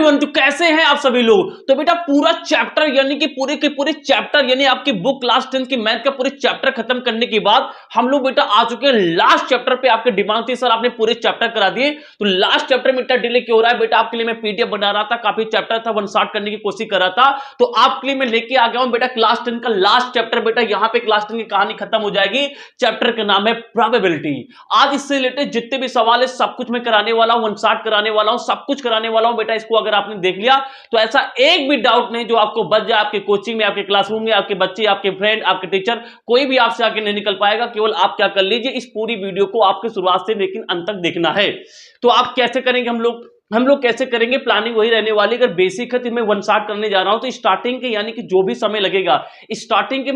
Everyone, तो कैसे हैं आप सभी लोग। तो बेटा पूरा चैप्टर यानी कि पूरे के पूरे चैप्टर यानी आपकी बुक क्लास 10 की मैथ का पूरे चैप्टर खत्म करने के बाद हम लोग बेटा आ चुके हैं लास्ट चैप्टर पे। आपके डिमांड थी सर आपने पूरे चैप्टर करा दिए, तो लास्ट चैप्टर में इतना डिले क्यों हो रहा है बेटा। आपके लिए मैं पीडीएफ बना रहा था, काफी चैप्टर था, वन शॉट करने की कोशिश कर रहा था, तो आपके लिए मैं लेके आ गया हूं बेटा क्लास 10 का लास्ट चैप्टर। बेटा यहां पे क्लास 10 की कहानी खत्म हो जाएगी। चैप्टर का नाम है प्रोबेबिलिटी। आज इससे रिलेटेड जितने भी सवाल है सब कुछ मैं कराने वाला हूं, वन शॉट कराने वाला हूं, सब कुछ कराने वाला हूं बेटा। इसको अगर आपने देख लिया तो ऐसा एक भी डाउट नहीं जो आपको बच जाए आपके कोचिंग में, आपके क्लासरूम में, आपके बच्चे, आपके फ्रेंड, आपके टीचर, कोई भी आपसे आगे नहीं निकल पाएगा। केवल आप क्या कर लीजिए, इस पूरी वीडियो को आपके शुरुआत से लेकिन अंत तक देखना है। तो आप कैसे करेंगे, हम लोग कैसे करेंगे, प्लानिंग वही रहने वाली। अगर बेसिक है तो मैं वन शॉट करने जा रहा हूं, तो स्टार्टिंग के यानी कि जो भी समय लगेगा स्टार्टिंग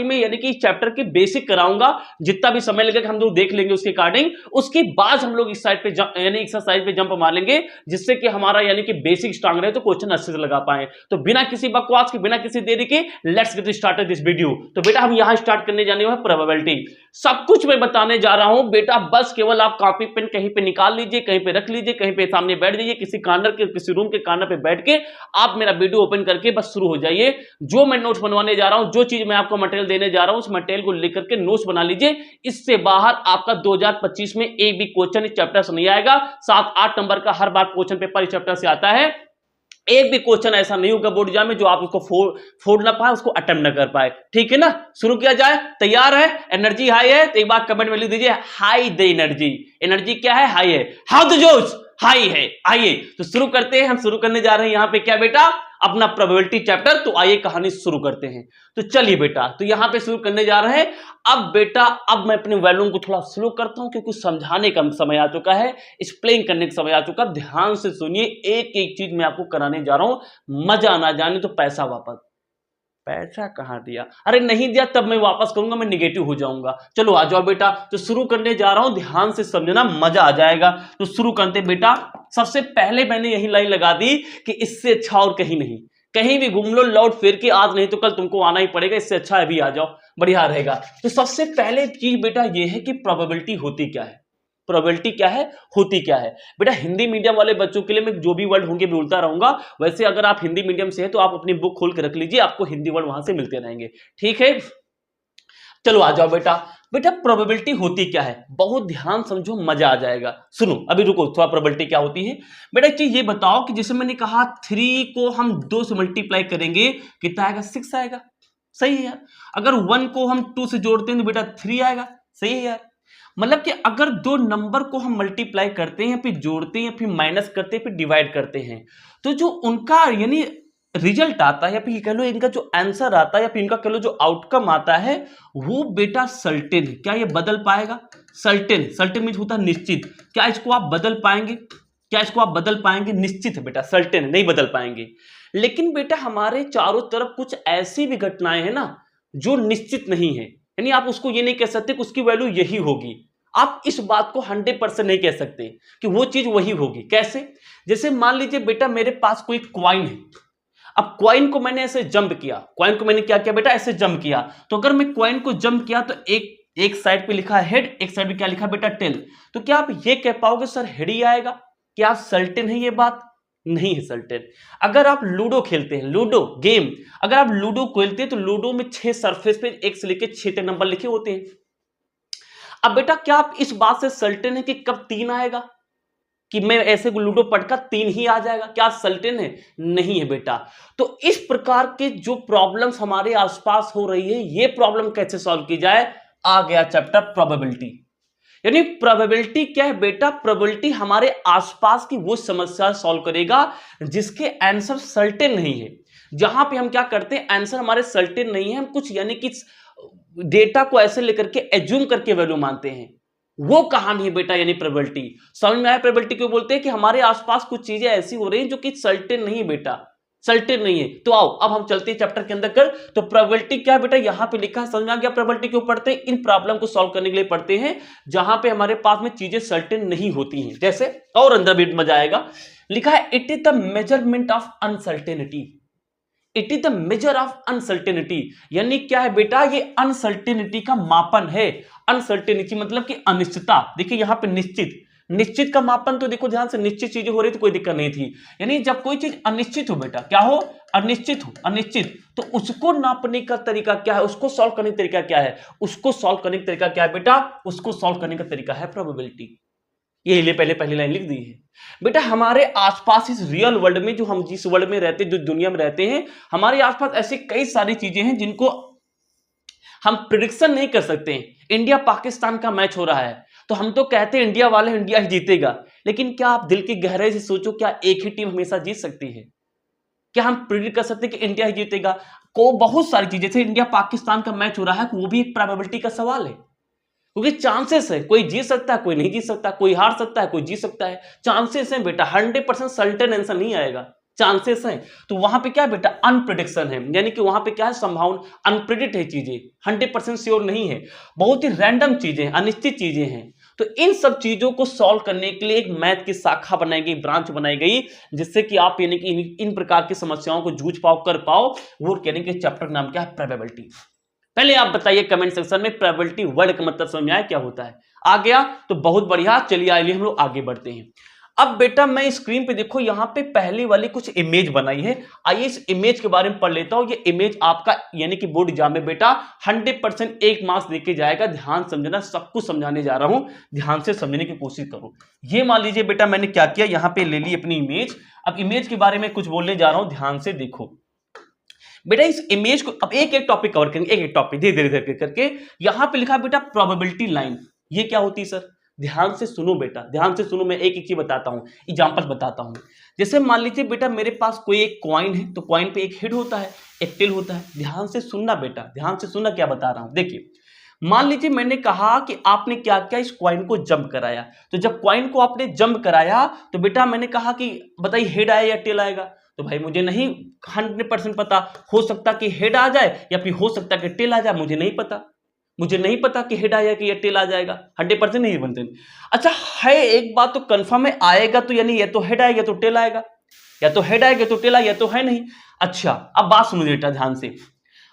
में यानी कि चैप्टर के बेसिक कराऊंगा, जितना भी समय लगेगा हम लोग देख लेंगे उसके अकॉर्डिंग। उसके बाद हम लोग इस साइड पे यानी एक्सरसाइज पे जंप मार लेंगे, जिससे कि हमारा यानी कि बेसिक स्ट्रांग रहे, तो क्वेश्चन अच्छे से लगा पाए। तो बिना किसी बकवास के, बिना किसी देरी के, let's get started this video. तो बेटा हम यहां स्टार्ट करने जाने वाले हैं प्रोबेबिलिटी। सब कुछ मैं बताने जा रहा हूं बेटा, बस केवल आप कॉपी पेन कहीं पे निकाल लीजिए, कहीं पे रख लीजिए, कहीं पे सामने बैठ जाइए, किसी कॉर्नर के किसी रूम के कॉर्नर पे बैठ के आप मेरा वीडियो ओपन करके बस शुरू हो जाइए। जो मैं नोट्स बनवाने जा रहा हूं, जो चीज मैं आपको मटेरियल देने जा रहा हूं, उस मटेरियल को लिख करके नोट्स बना लीजिए। इससे बाहर आपका 2025 में एक भी क्वेश्चन इस चैप्टर से नहीं आएगा। 7-8 नंबर का हर बार क्वेश्चन पेपर इस चैप्टर से आता है। एक भी क्वेश्चन ऐसा नहीं होगा बोर्ड एग्जाम में जो आप उसको फोड़ ना पाए, उसको अटेम्प्ट ना कर पाए। ठीक है ना, शुरू किया जाए। तैयार है, एनर्जी हाई है तो एक बार कमेंट में लिख दीजिए हाई द एनर्जी। एनर्जी क्या है, हाई है। हाउ द जोश, हाई है। आइए तो शुरू करते हैं। हम शुरू करने जा रहे हैं यहां पे क्या बेटा, अपना प्रोबेबिलिटी चैप्टर। तो आइए कहानी शुरू करते हैं। तो चलिए बेटा, तो यहां पे शुरू करने जा रहे हैं। अब बेटा अब मैं अपने वॉल्यूम को थोड़ा स्लो करता हूं क्योंकि समझाने का समय आ चुका है, एक्सप्लेन करने का समय आ चुका है। ध्यान से सुनिए, एक एक चीज मैं आपको कराने जा रहा हूं। मजा ना जाने तो पैसा वापस। पैसा कहां दिया, अरे नहीं दिया तब मैं वापस करूंगा, मैं निगेटिव हो जाऊंगा। चलो आ जाओ बेटा, तो शुरू करने जा रहा हूं, ध्यान से समझना, मजा आ जाएगा। तो शुरू करते बेटा। सबसे पहले मैंने यही लाइन लगा दी कि इससे अच्छा और कहीं नहीं। कहीं भी घूम लो, लौट फिर के, आज नहीं तो कल तुमको आना ही पड़ेगा। इससे अच्छा अभी आ जाओ, बढ़िया रहेगा। तो सबसे पहले चीज बेटा यह है कि प्रोबेबिलिटी होती क्या है। प्रोबेबिलिटी क्या है, होती क्या है बेटा। हिंदी मीडियम वाले बच्चों के लिए मैं जो भी वर्ड होंगे बोलता रहूंगा। वैसे अगर आप हिंदी मीडियम से हैं तो आप अपनी बुक खोल के रख लीजिए, आपको हिंदी वर्ड वहां से मिलते रहेंगे। ठीक है, चलो आ जाओ बेटा। बेटा प्रोबेबिलिटी होती क्या है, बहुत ध्यान समझो, मजा आ जाएगा। सुनो, अभी रुको थोड़ा। प्रोबेबिलिटी क्या होती है बेटा, एक चीज ये बताओ कि जैसे मैंने कहा 3 को हम 2 से मल्टीप्लाई करेंगे, कितना आएगा, 6 आएगा। सही है यार। अगर 1 को हम 2 से जोड़ते हैं तो बेटा 3 आएगा। सही है यार। मतलब कि अगर दो नंबर को हम मल्टीप्लाई करते हैं, फिर जोड़ते हैं, फिर माइनस करते हैं, फिर डिवाइड करते हैं, तो जो उनका यानी रिजल्ट आता है, या फिर कह लो इनका जो आंसर आता है, या फिर इनका कह लो जो आउटकम आता है, वो बेटा सर्टेन है। क्या ये बदल पाएगा, सर्टेन। सर्टेन मीन्स होता है निश्चित। क्या इसको आप बदल पाएंगे, क्या इसको आप बदल पाएंगे, निश्चित है बेटा, सर्टेन, नहीं बदल पाएंगे। लेकिन बेटा हमारे चारों तरफ कुछ ऐसी भी घटनाएं हैं ना जो निश्चित नहीं है, यानी आप उसको ये नहीं कह सकते कि उसकी वैल्यू यही होगी। आप इस बात को 100% नहीं कह सकते कि वो चीज वही होगी। कैसे, जैसे मान लीजिए बेटा मेरे पास कोई क्वाइन है। अब क्वाइन को मैंने ऐसे जंप किया, क्वाइन को मैंने क्या किया बेटा, ऐसे जंप किया। तो अगर मैं क्वाइन को जंप किया तो एक साइड पे लिखा है हेड, एक साइड पे क्या लिखा बेटा, टेल। तो क्या आप ये कह पाओगे सर हेड ही आएगा, क्या सर्टेन है ये बात, नहीं है सर्टेन। अगर आप लूडो खेलते हैं, लूडो गेम, अगर आप लूडो खेलते हैं तो लूडो में 6 सरफेस पे 1 से लेकर 6 तक नंबर लिखे होते हैं। अब बेटा क्या आप इस बात से सर्टेन है कि कब 3 आएगा, कि मैं ऐसे लूडो पटका 3 ही आ जाएगा, क्या सर्टेन है, नहीं है बेटा। तो इस प्रकार के जो प्रॉब्लम्स हमारे आसपास हो रही है, ये प्रॉब्लम कैसे सॉल्व की जाए, आ गया चैप्टर प्रोबेबिलिटी। यानी प्रोबेबिलिटी क्या है बेटा, प्रोबेबिलिटी हमारे आसपास की वो समस्या सॉल्व करेगा जिसके आंसर सर्टेन नहीं है। जहां पे हम क्या करते हैं, आंसर हमारे सर्टेन नहीं है, हम कुछ यानी कि डेटा को ऐसे लेकर के एज्यूम करके वैल्यू मानते हैं, वो कहानी है बेटा, यानी प्रोबेबिलिटी। समझ में आया प्रोबेबिलिटी क्यों बोलते हैं, कि हमारे आसपास कुछ चीजें ऐसी हो रही हैं जो कि सर्टेन नहीं है बेटा, सर्टेन नहीं है। तो आओ अब हम चलते हैं चैप्टर के अंदर कर। तो प्रोबेबिलिटी क्या है बेटा, यहां पे लिखा है, समझ में आ गया। प्रोबेबिलिटी क्यों पढ़ते हैं, इन प्रॉब्लम को सॉल्व करने के लिए पढ़ते हैं जहां पे हमारे पास में चीजें सर्टेन नहीं होती हैं। जैसे और अंदर भी मजा आएगा, लिखा है it is the measurement of uncertainty. It is the measure of uncertainty, यानी क्या है बेटा, ये अनसर्टेनिटी का मापन है। अनसर्टेनिटी मतलब कि अनिश्चितता। देखिए यहां पे निश्चित, निश्चित का मापन तो देखो ध्यान से, निश्चित चीजें हो रही तो कोई दिक्कत नहीं थी। यानी जब कोई चीज अनिश्चित हो बेटा, क्या हो, अनिश्चित हो, अनिश्चित, तो उसको नापने का तरीका क्या है, उसको सॉल्व करने का तरीका क्या है, उसको सॉल्व करने का तरीका क्या है बेटा, उसको सॉल्व करने का तरीका है प्रोबेबिलिटी। ये लिए पहली लाइन लिख दी है बेटा। हमारे आसपास इस रियल वर्ल्ड में, जो हम जिस वर्ल्ड में रहते हैं, जो दुनिया में रहते हैं, हमारे आसपास ऐसी कई सारी चीजें हैं जिनको हम प्रिडिक्शन नहीं कर सकते। इंडिया पाकिस्तान का मैच हो रहा है तो हम तो कहते हैं इंडिया वाले, इंडिया ही जीतेगा, लेकिन क्या आप दिल की गहराई से सोचो, क्या एक ही टीम हमेशा जीत सकती है? क्या हम प्रिडिक्ट कर सकते हैं कि इंडिया ही जीतेगा? को बहुत सारी चीजें, जैसे इंडिया पाकिस्तान का मैच हो रहा है, वो भी एक प्रोबेबिलिटी का सवाल है, क्योंकि चांसेस है, कोई जीत सकता है, कोई नहीं जीत सकता, कोई हार सकता है, कोई जीत सकता है, चांसेस है बेटा। 100% सर्टेन आंसर नहीं आएगा, चांसेस हैं। तो वहां पे क्या है बेटा, अनप्रिडिक्शन है, यानी कि वहां पे क्या है, संभावना, अनप्रिडिक्ट है चीजें, 100% श्योर नहीं है, बहुत ही रैंडम चीजें, अनिश्चित चीजें हैं। तो इन सब चीजों को सॉल्व करने के लिए एक मैथ की शाखा बनाई गई, ब्रांच बनाई गई, जिससे कि आप यानी कि इन प्रकार की समस्याओं को जूझ पाओ, कर पाओ। वो कहने के चैप्टर नाम क्या है, प्रोबेबिलिटी। पहले आप बताइए कमेंट सेक्शन में, प्रोबेबिलिटी वर्ड का मतलब समझ में आया क्या होता है? आ गया तो बहुत बढ़िया। चलिए आइए हम लोग आगे बढ़ते हैं। अब बेटा मैं स्क्रीन पे देखो, यहां पे पहली वाली कुछ इमेज बनाई है। आइए इस इमेज के बारे में पढ़ लेता हूं। ये इमेज आपका यानी कि बोर्ड एग्जाम में बेटा 100% 1 मार्क्स देके जाएगा। ध्यान समझना, सब कुछ समझाने जा रहा हूं, ध्यान से समझने की कोशिश करो। ये मान लीजिए बेटा मैंने क्या किया, यहां पे ले ली अपनी इमेज। अब इमेज के बारे में कुछ बोलने जा रहा हूं, ध्यान से देखो बेटा। इस इमेज को अब एक एक टॉपिक कवर करेंगे, एक एक टॉपिक धीरे धीरे करके। यहां पे लिखा बेटा प्रोबेबिलिटी लाइन। ये क्या होती है सर? ध्यान से सुनो बेटा, ध्यान से सुनो, मैं एक एक चीज बताता हूं, एग्जांपल बताता हूं। जैसे मान लीजिए बेटा मेरे पास कोई एक कॉइन है, तो कॉइन पे एक हेड होता है, एक टेल होता है। ध्यान से सुनना बेटा, ध्यान से सुनना क्या बता रहा हूं। देखिए मान लीजिए मैंने कहा कि आपने क्या किया, इस कॉइन को जंप कराया। तो जब कॉइन को आपने जंप कराया तो बेटा मैंने कहा कि बताइए हेड आया या टेल आएगा? तो भाई मुझे नहीं 100% पता, हो सकता कि हेड आ जाए या फिर हो सकता कि टेल आ जाए, मुझे नहीं पता। मुझे नहीं पता कि हेड आया कि या टेल आ जाएगा, 100% नहीं बनते। अच्छा है, एक बात तो कंफर्म है, आएगा तो यानी या तो हेड आएगा तो टेल आएगा, या तो हेड आएगा तो टेल आएगा, तो है नहीं। अच्छा अब बात सुनो बेटा ध्यान से।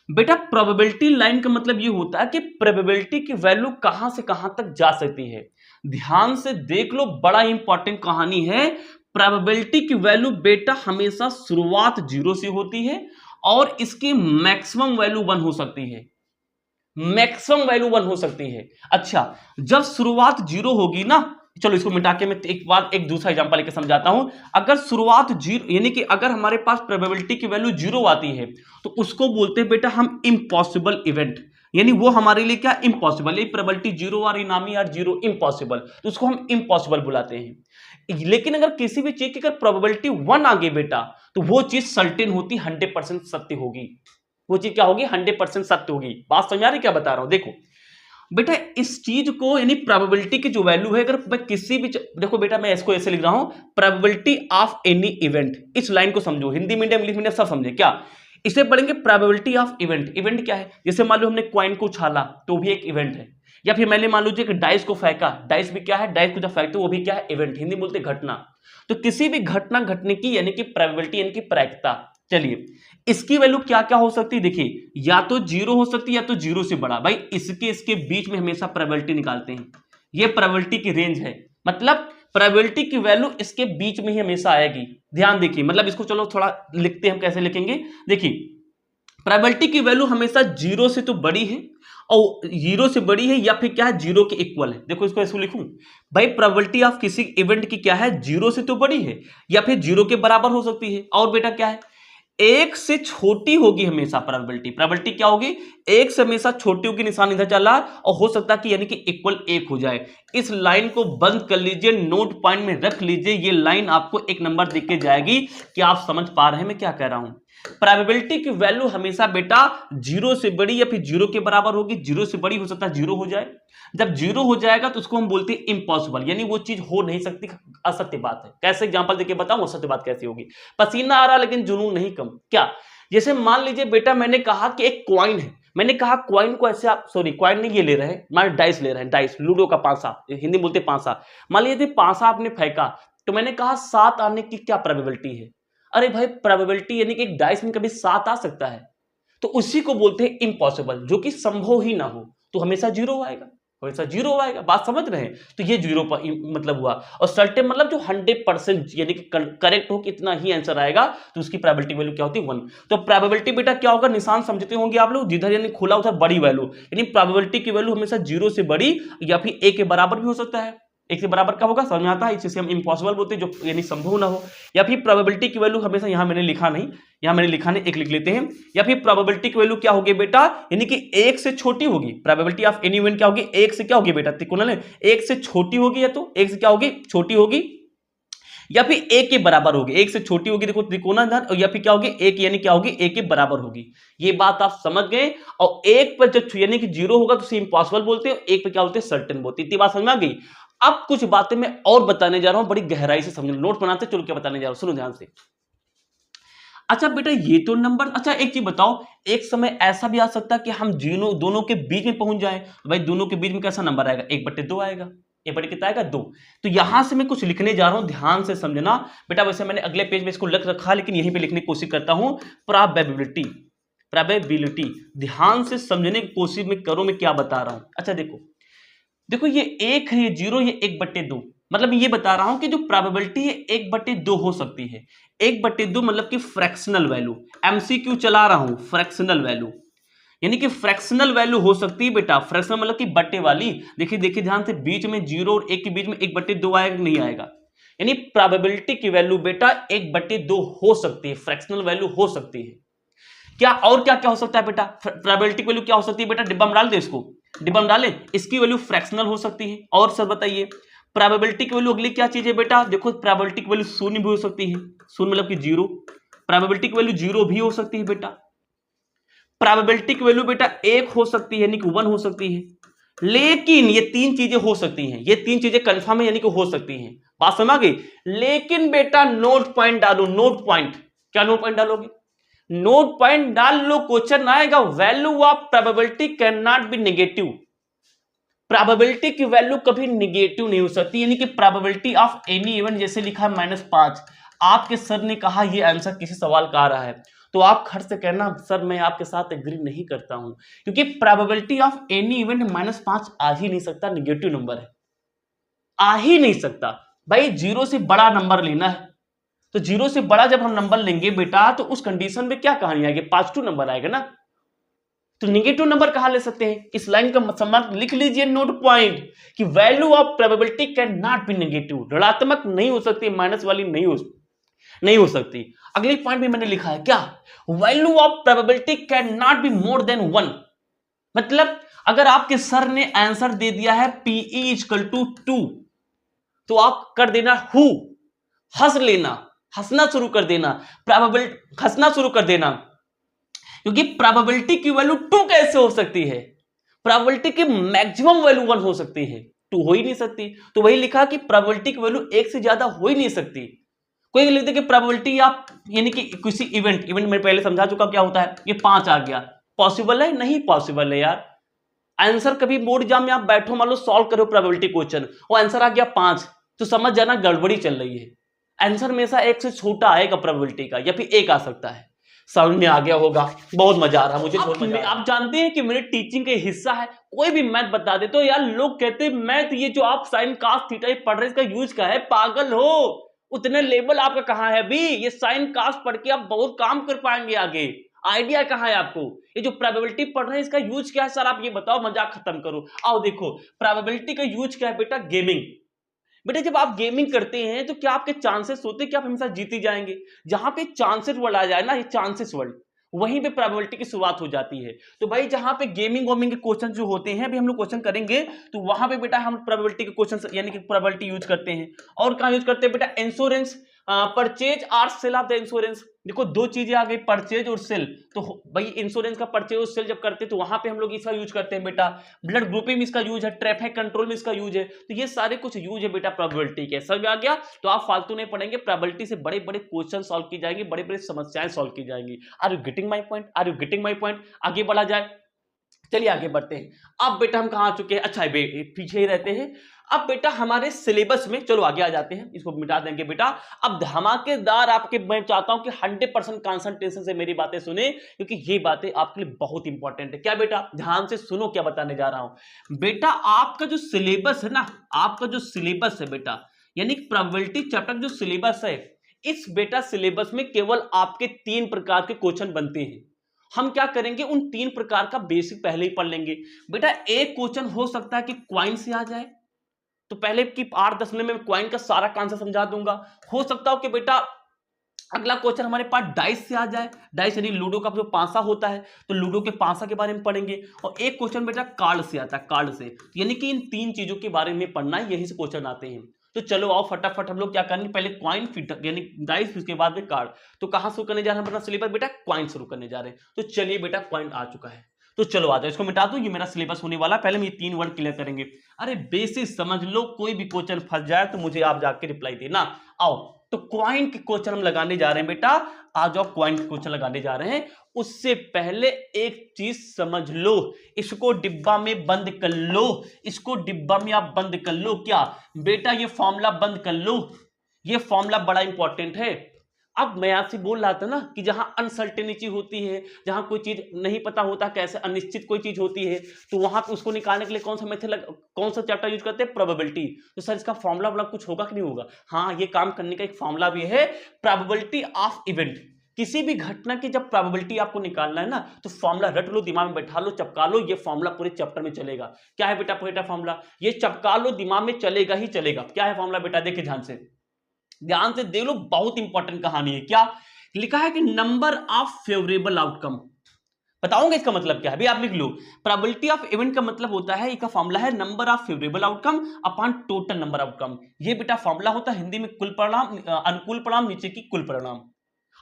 बेटा प्रोबेबिलिटी लाइन का मतलब ये होता है कि प्रोबेबिलिटी की वैल्यू कहां से कहां तक जा सकती है। ध्यान से देख लो, बड़ा इंपॉर्टेंट कहानी है। प्रोबेबिलिटी की वैल्यू बेटा हमेशा शुरुआत 0 से होती है और इसकी मैक्सिमम वैल्यू 1 हो सकती है, मैक्सिमम वैल्यू 1 हो सकती है। अच्छा जब शुरुआत 0 होगी ना, चलो इसको मिटा के मैं एक दूसरा एग्जांपल लेके समझाता हूं। अगर शुरुआत 0 यानी कि अगर हमारे पास प्रोबेबिलिटी की वैल्यू 0 आती है तो उसको बोलते हैं बेटा हम इम्पॉसिबल इवेंट, यानी वो हमारे लिए क्या, इम्पॉसिबल। ये प्रोबेबिलिटी 0 आ रही नामी यार 0 इम्पॉसिबल, तो उसको हम इम्पॉसिबल बुलाते हैं। लेकिन अगर किसी भी चीज की अगर प्रोबेबिलिटी 1 आ गई बेटा, तो वो चीज सर्टेन होती, 100% सत्य होगी। वो चीज क्या होगी, 100% सत्य होगी। बात समझ आ रही क्या बता रहा हूं? देखो बेटा इस चीज को यानी प्रोबेबिलिटी की जो वैल्यू है, अगर मैं किसी भी देखो बेटा मैं इसको ऐसे लिख रहा हूं, प्रोबेबिलिटी ऑफ एनी इवेंट। इस लाइन को समझो, हिंदी मीडियम इंग्लिश मीडियम सब समझे क्या? इसे पढ़ेंगे प्रोबेबिलिटी ऑफ इवेंट। इवेंट क्या है? जैसे मान लो हमने कॉइन को उछाला तो भी एक इवेंट है, या फिर मैंने मान लीजिए कि डाइस को फेंका, डाइस भी क्या है, डाइस को जब फेंकते वो भी क्या है, इवेंट। हिंदी बोलते घटना। तो किसी भी घटना घटने की यानी कि प्रोबेबिलिटी यानी कि प्रायिकता। चलिए इसकी वैल्यू क्या क्या हो सकती है, देखिए या तो 0 हो सकती है या तो 0 से बड़ा। भाई इसके बीच में हमेशा प्रोबेबिलिटी निकालते हैं, ये प्रोबेबिलिटी की रेंज है, मतलब प्रोबेबिलिटी की वैल्यू इसके बीच में ही हमेशा आएगी। ध्यान देखिए, मतलब इसको चलो थोड़ा लिखते हैं, हम कैसे लिखेंगे। देखिए प्रोबेबिलिटी की वैल्यू हमेशा 0 से तो बड़ी है, और 0 से बड़ी है या फिर क्या है, 0 के इक्वल है। देखो इसको ऐसे लिखूं, भाई प्रोबेबिलिटी ऑफ किसी इवेंट की क्या है, 0 से तो बड़ी है या फिर 0 के बराबर हो सकती है, और बेटा क्या है, 1 से छोटी होगी हमेशा प्रोबेबिलिटी। प्रोबेबिलिटी क्या होगी, 1 से हमेशा छोटी होगी, निशान इधर चला, और हो सकता है कि यानी कि इक्वल 1 हो जाए। इस लाइन को बंद कर लीजिए, नोट पॉइंट में रख लीजिए। ये लाइन आपको 1 नंबर देख के जाएगी कि आप समझ पा रहे हैं मैं क्या कह रहा हूं। प्रोबेबिलिटी की वैल्यू हमेशा बेटा 0 से बड़ी या फिर 0 के बराबर होगी। 0 से बड़ी हो सकता है 0 हो जाए, जब 0 हो जाएगा तो उसको हम बोलते हैं इम्पॉसिबल, यानी वो चीज हो नहीं सकती, असत्य बात है। कैसे एग्जांपल देके बताऊं असत्य बात कैसे होगी? पसीना आ रहा लेकिन जुनून नहीं कम। क्या? जैसे मान लीजिए बेटा मैंने कहा कि एक कॉइन है, मैंने कहा कॉइन को ऐसे आप, सॉरी कॉइन नहीं, ये ले रहे हैं, मान डाइस ले रहे हैं, डाइस लूडो का पांसा, हिंदी बोलते पांसा। मान लीजिए पांसा आपने फेंका, तो मैंने कहा 7 आने की क्या प्रोबेबिलिटी है? अरे भाई प्रोबेबिलिटी यानी कि एक डाइस में कभी 7 आ सकता है, तो उसी को बोलते हैं इम्पॉसिबल, जो कि संभव ही ना हो, तो हमेशा 0 आएगा। हमेशा जीरो आएगा। बात समझ रहे हैं? तो ये जीरो मतलब हुआ। और सर्टेन मतलब जो 100% यानी कि करेक्ट हो कि इतना ही आंसर आएगा, तो उसकी प्रोबेबिलिटी वैल्यू क्या होती है 1। तो प्रोबेबिलिटी बेटा क्या होगा, निशान समझते होंगे आप लोग, जिधर यानी खुला उधर बड़ी वैल्यू, यानी प्रोबेबिलिटी की वैल्यू हमेशा जीरो से बड़ी या फिर ए के बराबर भी हो सकता है। एक से बराबर का होगा, समझ में आता है, इसे हम इम्पॉसिबल बोलते हैं, जो यानी संभव ना हो। या फिर प्रोबेबिलिटी की वैल्यू हमेशा, यहां मैंने लिखा नहीं, यहां मैंने लिखा नहीं, एक लिख लेते हैं। या फिर प्रोबेबिलिटी की वैल्यू क्या होगी बेटा, यानी कि एक से छोटी होगी। प्रोबेबिलिटी ऑफ एनी इवेंट क्या होगी, एक से क्या होगी बेटा, त्रिकोणल एक से छोटी होगी, या तो एक से क्या होगी, छोटी होगी, या फिर एक के बराबर होगी। एक से छोटी होगी देखो त्रिकोणाधार, या फिर क्या होगी, एक यानी क्या होगी, एक के बराबर होगी। ये बात आप समझ गए। और एक पर जब यानी कि जीरो होगा तो इम्पॉसिबल बोलते हैं, एक पे क्या बोलते हैं, सर्टेन बोलते हैं। इतनी बात समझ में आ गई। अब कुछ बातें मैं और बताने जा रहा हूं, बड़ी गहराई से समझो, नोट बनाते चलो क्या बताने जा रहा हूं, सुनो ध्यान से। अच्छा बेटा ये तो नंबर, अच्छा एक चीज बताओ, एक समय ऐसा भी आ सकता है कि हम दोनों के बीच में पहुंच जाएं। भाई दोनों के बीच में कैसा नंबर आएगा, 1/2 आएगा। 1 कितना आएगा, 2। तो यहां से मैं कुछ लिखने जा रहा हूं, ध्यान से समझना बेटा। वैसे मैंने अगले पेज में इसको लिख रखा, लेकिन यहीं पे लिखने की कोशिश करता हूं। प्रोबेबिलिटी, प्रोबेबिलिटी, ध्यान से समझने की कोशिश में करो मैं क्या बता रहा हूं। अच्छा देखो, देखो ये एक है, ये जीरो, ये 1/2। मतलब ये बता रहा हूं कि जो प्रोबेबिलिटी है 1/2 हो सकती है। 1/2 मतलब कि फ्रैक्शनल वैल्यू, एमसीक्यू चला रहा हूं, फ्रैक्शनल वैल्यू, यानी कि फ्रैक्शनल वैल्यू हो सकती है बेटा। फ्रैक्शनल मतलब कि बट्टे वाली। देखिए देखिए ध्यान से, बीच में जीरो और एक के बीच में 1/2 आएगा, नहीं आएगा। यानी प्रोबेबिलिटी की वैल्यू बेटा 1/2 हो सकती है, फ्रैक्शनल वैल्यू हो सकती है। क्या और क्या क्या हो सकता है बेटा, प्रोबेबिलिटी की वैल्यू क्या हो सकती है बेटा, डिब्बा में डाल दे इसको, डिब्बा में डालें, इसकी वैल्यू फ्रैक्शनल हो सकती है। और सर बताइए प्रोबेबिलिटी की वैल्यू अगली क्या चीज है बेटा, देखो प्रोबेबिलिटी की वैल्यू शून्य भी हो सकती है, शून्य मतलब कि जीरो। प्रोबेबिलिटी की वैल्यू जीरो भी हो सकती है बेटा। प्रोबेबिलिटी की वैल्यू बेटा 1 हो सकती है, यानी कि 1 हो सकती है। लेकिन ये तीन चीजें हो सकती हैं, ये तीन चीजें कंफर्म है, यानी कि हो सकती हैं। बात समझ गई। लेकिन बेटा नोट पॉइंट डालो, नोट पॉइंट, क्या नोट पॉइंट डालोगे, नोट पॉइंट डाल लो, क्वेश्चन आएगा, value of probability can not be negative. Probability की वैल्यू कभी नेगेटिव नहीं हो सकती, यानी कि प्रोबेबिलिटी ऑफ एनी इवेंट, जैसे लिखा है -5, आपके सर ने कहा ये आंसर किसी सवाल का आ रहा है, तो आप खट से कहना सर मैं आपके साथ एग्री नहीं करता हूं, क्योंकि प्रोबेबिलिटी ऑफ एनी इवेंट -5 आ ही नहीं सकता, निगेटिव नंबर है, आ ही नहीं सकता। भाई जीरो से बड़ा नंबर लेना है, तो जीरो से बड़ा जब हम नंबर लेंगे बेटा, तो उस कंडीशन में क्या कहानी आएगी, पॉजिटिव नंबर आएगा ना। तो नेगेटिव नंबर कहां ले सकते हैं, इस लाइन का सम्मान लिख लीजिए, नोट पॉइंट, कि value of probability can not be negative, ऋणात्मक नहीं हो सकती, माइनस वाली नहीं हो सकती। अगले पॉइंट में मैंने लिखा है क्या, value of probability can not be more than 1। मतलब अगर आपके सर ने आंसर दे दिया है PE = 2, तो आप कर देना हु, हंस लेना, हंसना शुरू कर देना, प्रोबेबिलिटी हंसना शुरू कर देना, क्योंकि प्रोबेबिलिटी की वैल्यू 2 कैसे हो सकती है, प्रोबेबिलिटी की मैक्सिमम वैल्यू 1 हो सकती है, 2 हो ही नहीं सकती। तो वही लिखा कि प्रोबेबिलिटी की वैल्यू 1 से ज्यादा हो ही नहीं सकती। कोई लिखते कि प्रोबेबिलिटी आप यानी कि किसी इवेंट मैं पहले समझा चुका क्या होता है, ये 5 आ गया, पॉसिबल है, नहीं पॉसिबल है यार। आंसर कभी बोर्ड एग्जाम में आप बैठो, मान लो सॉल्व करो प्रोबेबिलिटी क्वेश्चन, वो आंसर आ गया 5, तो समझ जाना गड़बड़ी चल रही है। आंसर हमेशा 1 से छोटा आएगा प्रोबेबिलिटी का, या फिर 1 आ सकता है। समझ में आ गया होगा, बहुत मजा आ रहा है मुझे, बहुत मजा आ रहा है। आप जानते हैं कि मेरे टीचिंग का हिस्सा है, कोई भी मैथ बता दे तो यार लोग कहते हैं मैथ, ये जो आप साइन कास थीटा पढ़ रहे, इसका यूज क्या है, पागल हो, उतने लेवल आपका कहां है अभी, ये साइन कास पढ़ के आप बहुत काम कर पाएंगे आगे, आइडिया कहां है आपको, ये जो प्रोबेबिलिटी पढ़ रहे हैं इसका यूज क्या है सर, आप ये बताओ, मजाक खत्म करो। आओ देखो प्रोबेबिलिटी का यूज क्या है बेटा, गेमिंग। बेटा जब आप गेमिंग करते हैं तो क्या आपके चांसेस होते हैं कि आप हमेशा जीती जाएंगे, जहां पे चांसेस वर्ड आ जाए ना, ये चांसेस वर्ड, वहीं पे प्रोबेबिलिटी की शुरुआत हो जाती है। तो भाई जहां पे गेमिंग वोमिंग के क्वेश्चन जो होते हैं, अभी हम लोग क्वेश्चन करेंगे, तो वहां पे बेटा हम प्रोबेबिलिटी के क्वेश्चन यानी कि प्रोबेबिलिटी यूज करते हैं। और कहां यूज करते हैं बेटा, इंश्योरेंस, परचेज और सेल ऑफ द इंश्योरेंस। देखो दो चीजें आ गई, परचेज और सेल, तो भाई इंश्योरेंस का परचेज और सेल जब करते हैं तो वहां पे हम लोग इसका यूज करते हैं बेटा, ब्लड ग्रुपिंग में इसका यूज है, ट्रैफिक कंट्रोल में इसका यूज है, तो ये सारे कुछ यूज है बेटा प्रोबेबिलिटी के। समझ में आ गया, तो आप फालतू नहीं पढ़ेंगे, प्रोबेबिलिटी से बड़े बड़े क्वेश्चन सॉल्व की जाएंगे, बड़े बड़े समस्याएं सॉल्व की जाएंगी। Are you getting my point, are you getting my point, आगे बढ़ा जाए, चलिए आगे बढ़ते हैं। अब बेटा हम कहां आ चुके हैं, अच्छा पीछे ही रहते हैं। अब बेटा हमारे सिलेबस में, चलो आगे आ जाते हैं, इसको मिटा देंगे बेटा। अब धमाकेदार आपके, मैं चाहता हूं कि 100% कंसंट्रेशन से मेरी बातें सुने, क्योंकि ये बातें आपके लिए बहुत इंपॉर्टेंट है। क्या बेटा, ध्यान से सुनो क्या बताने जा रहा हूं। बेटा आपका जो सिलेबस है ना, आपका जो सिलेबस है बेटा, यानी प्रोबेबिलिटी चैप्टर जो सिलेबस है, इस बेटा सिलेबस में केवल आपके 3 प्रकार के क्वेश्चन बनते हैं। हम क्या करेंगे, उन 3 प्रकार का बेसिक पहले ही पढ़ लेंगे। बेटा एक क्वेश्चन हो सकता है कि क्वाइन से आ जाए, तो पहले की 8-10 मिनट में क्वाइन का सारा कॉन्सेप्ट समझा दूंगा। हो सकता हो कि बेटा अगला क्वेश्चन हमारे पास डाइस से आ जाए, डाइस यानी लूडो का जो पासा होता है, तो लूडो के पासा के बारे में पढ़ेंगे। और एक क्वेश्चन बेटा कार्ड से आता है, कार्ड से, यानी कि इन 3 चीजों के बारे में पढ़ना है, यही से क्वेश्चन आते हैं। तो चलो आओ फटाफट हम लोग क्या करेंगे, पहले क्वाइन फिर यानी डाइस, उसके बाद में कार्ड। तो कहां शुरू करने जा रहे हैं अपना सिलेबस बेटा, क्वाइन शुरू करने जा रहे हैं। तो चलिए बेटा क्वाइन आ चुका है, तो चलो आ जाओ, इसको मिटा दो, ये मेरा सिलेबस होने वाला। पहले हम ये 3 वर्ड क्लियर करेंगे। अरे बेसिक समझ लो, कोई भी क्वेश्चन फंस जाए तो मुझे आप जाके रिप्लाई देना। आओ, तो क्वाइन के क्वेश्चन हम लगाने जा रहे हैं बेटा, आ जाओ क्वाइन के क्वेश्चन लगाने जा रहे हैं। उससे पहले एक चीज समझ लो, इसको डिब्बा में बंद कर लो, इसको डिब्बा में आप बंद कर लो। क्या बेटा, ये फॉर्मूला बंद कर लो, ये फॉर्मूला बड़ा इंपॉर्टेंट है। अब मैं आपसे बोल रहा था ना कि जहां अनसर्टेनिटी होती है, जहां कोई चीज नहीं पता होता, कैसे अनिश्चित कोई चीज होती है, तो वहां पे उसको निकालने के लिए कौन सा मेथड, कौन सा चैप्टर यूज करते हैं, प्रोबेबिलिटी। तो सर इसका फॉर्मूला वाला कुछ होगा कि नहीं होगा? हाँ, ये काम करने का एक फॉर्मूला भी है, प्रोबेबिलिटी ऑफ इवेंट। किसी भी घटना की जब प्रोबेबिलिटी आपको निकालना है ना, तो फॉर्मूला रट लो, दिमाग में बैठा लो, चपका लो, ये फॉर्मूला पूरे चैप्टर में चलेगा। क्या है बेटा फॉर्मूला? ये चपका लो, दिमाग में चलेगा ही चलेगा। क्या है फॉर्मूला बेटा? देखिए ध्यान से देख लो, बहुत इंपॉर्टेंट कहानी है। क्या लिखा है कि नंबर ऑफ फेवरेबल आउटकम। बताऊंगा इसका मतलब क्या है, अभी आप लिख लो। प्रोबेबिलिटी ऑफ इवेंट का मतलब होता है, इसका फॉर्मूला है number of favourable outcome upon total number outcome. ये बेटा फॉर्मूला होता है हिंदी में कुल परिणाम, अनुकूल परिणाम नीचे की कुल परिणाम।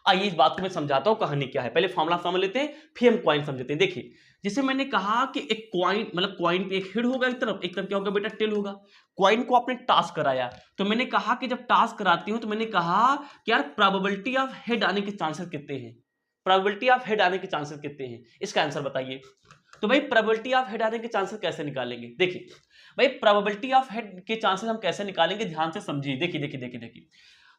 आइए इस बात को मैं समझाता हूं, कहानी क्या है। पहले फॉर्मूला समझ लेते हैं, फिर हम क्वाइन समझते हैं। देखिए, जैसे मैंने कहा कि एक क्वाइन, मतलब क्वाइन पे एक हेड होगा, एक तरफ क्या होगा बेटा, टेल होगा। क्वाइन को आपने टास्क कराया, तो मैंने कहा कि जब टास्क कराती हूं तो मैंने कहा कि यार प्रोबेबिलिटी ऑफ हेड आने के चांसेस कितने हैं, प्रोबेबिलिटी ऑफ हेड आने के चांसेस कितने हैं, इसका आंसर बताइए। तो भाई प्रोबेबिलिटी ऑफ हेड आने के चांसेस कैसे निकालेंगे? देखिए भाई, प्रोबेबिलिटी ऑफ हेड के चांसेस हम कैसे निकालेंगे, ध्यान से समझिए। देखिए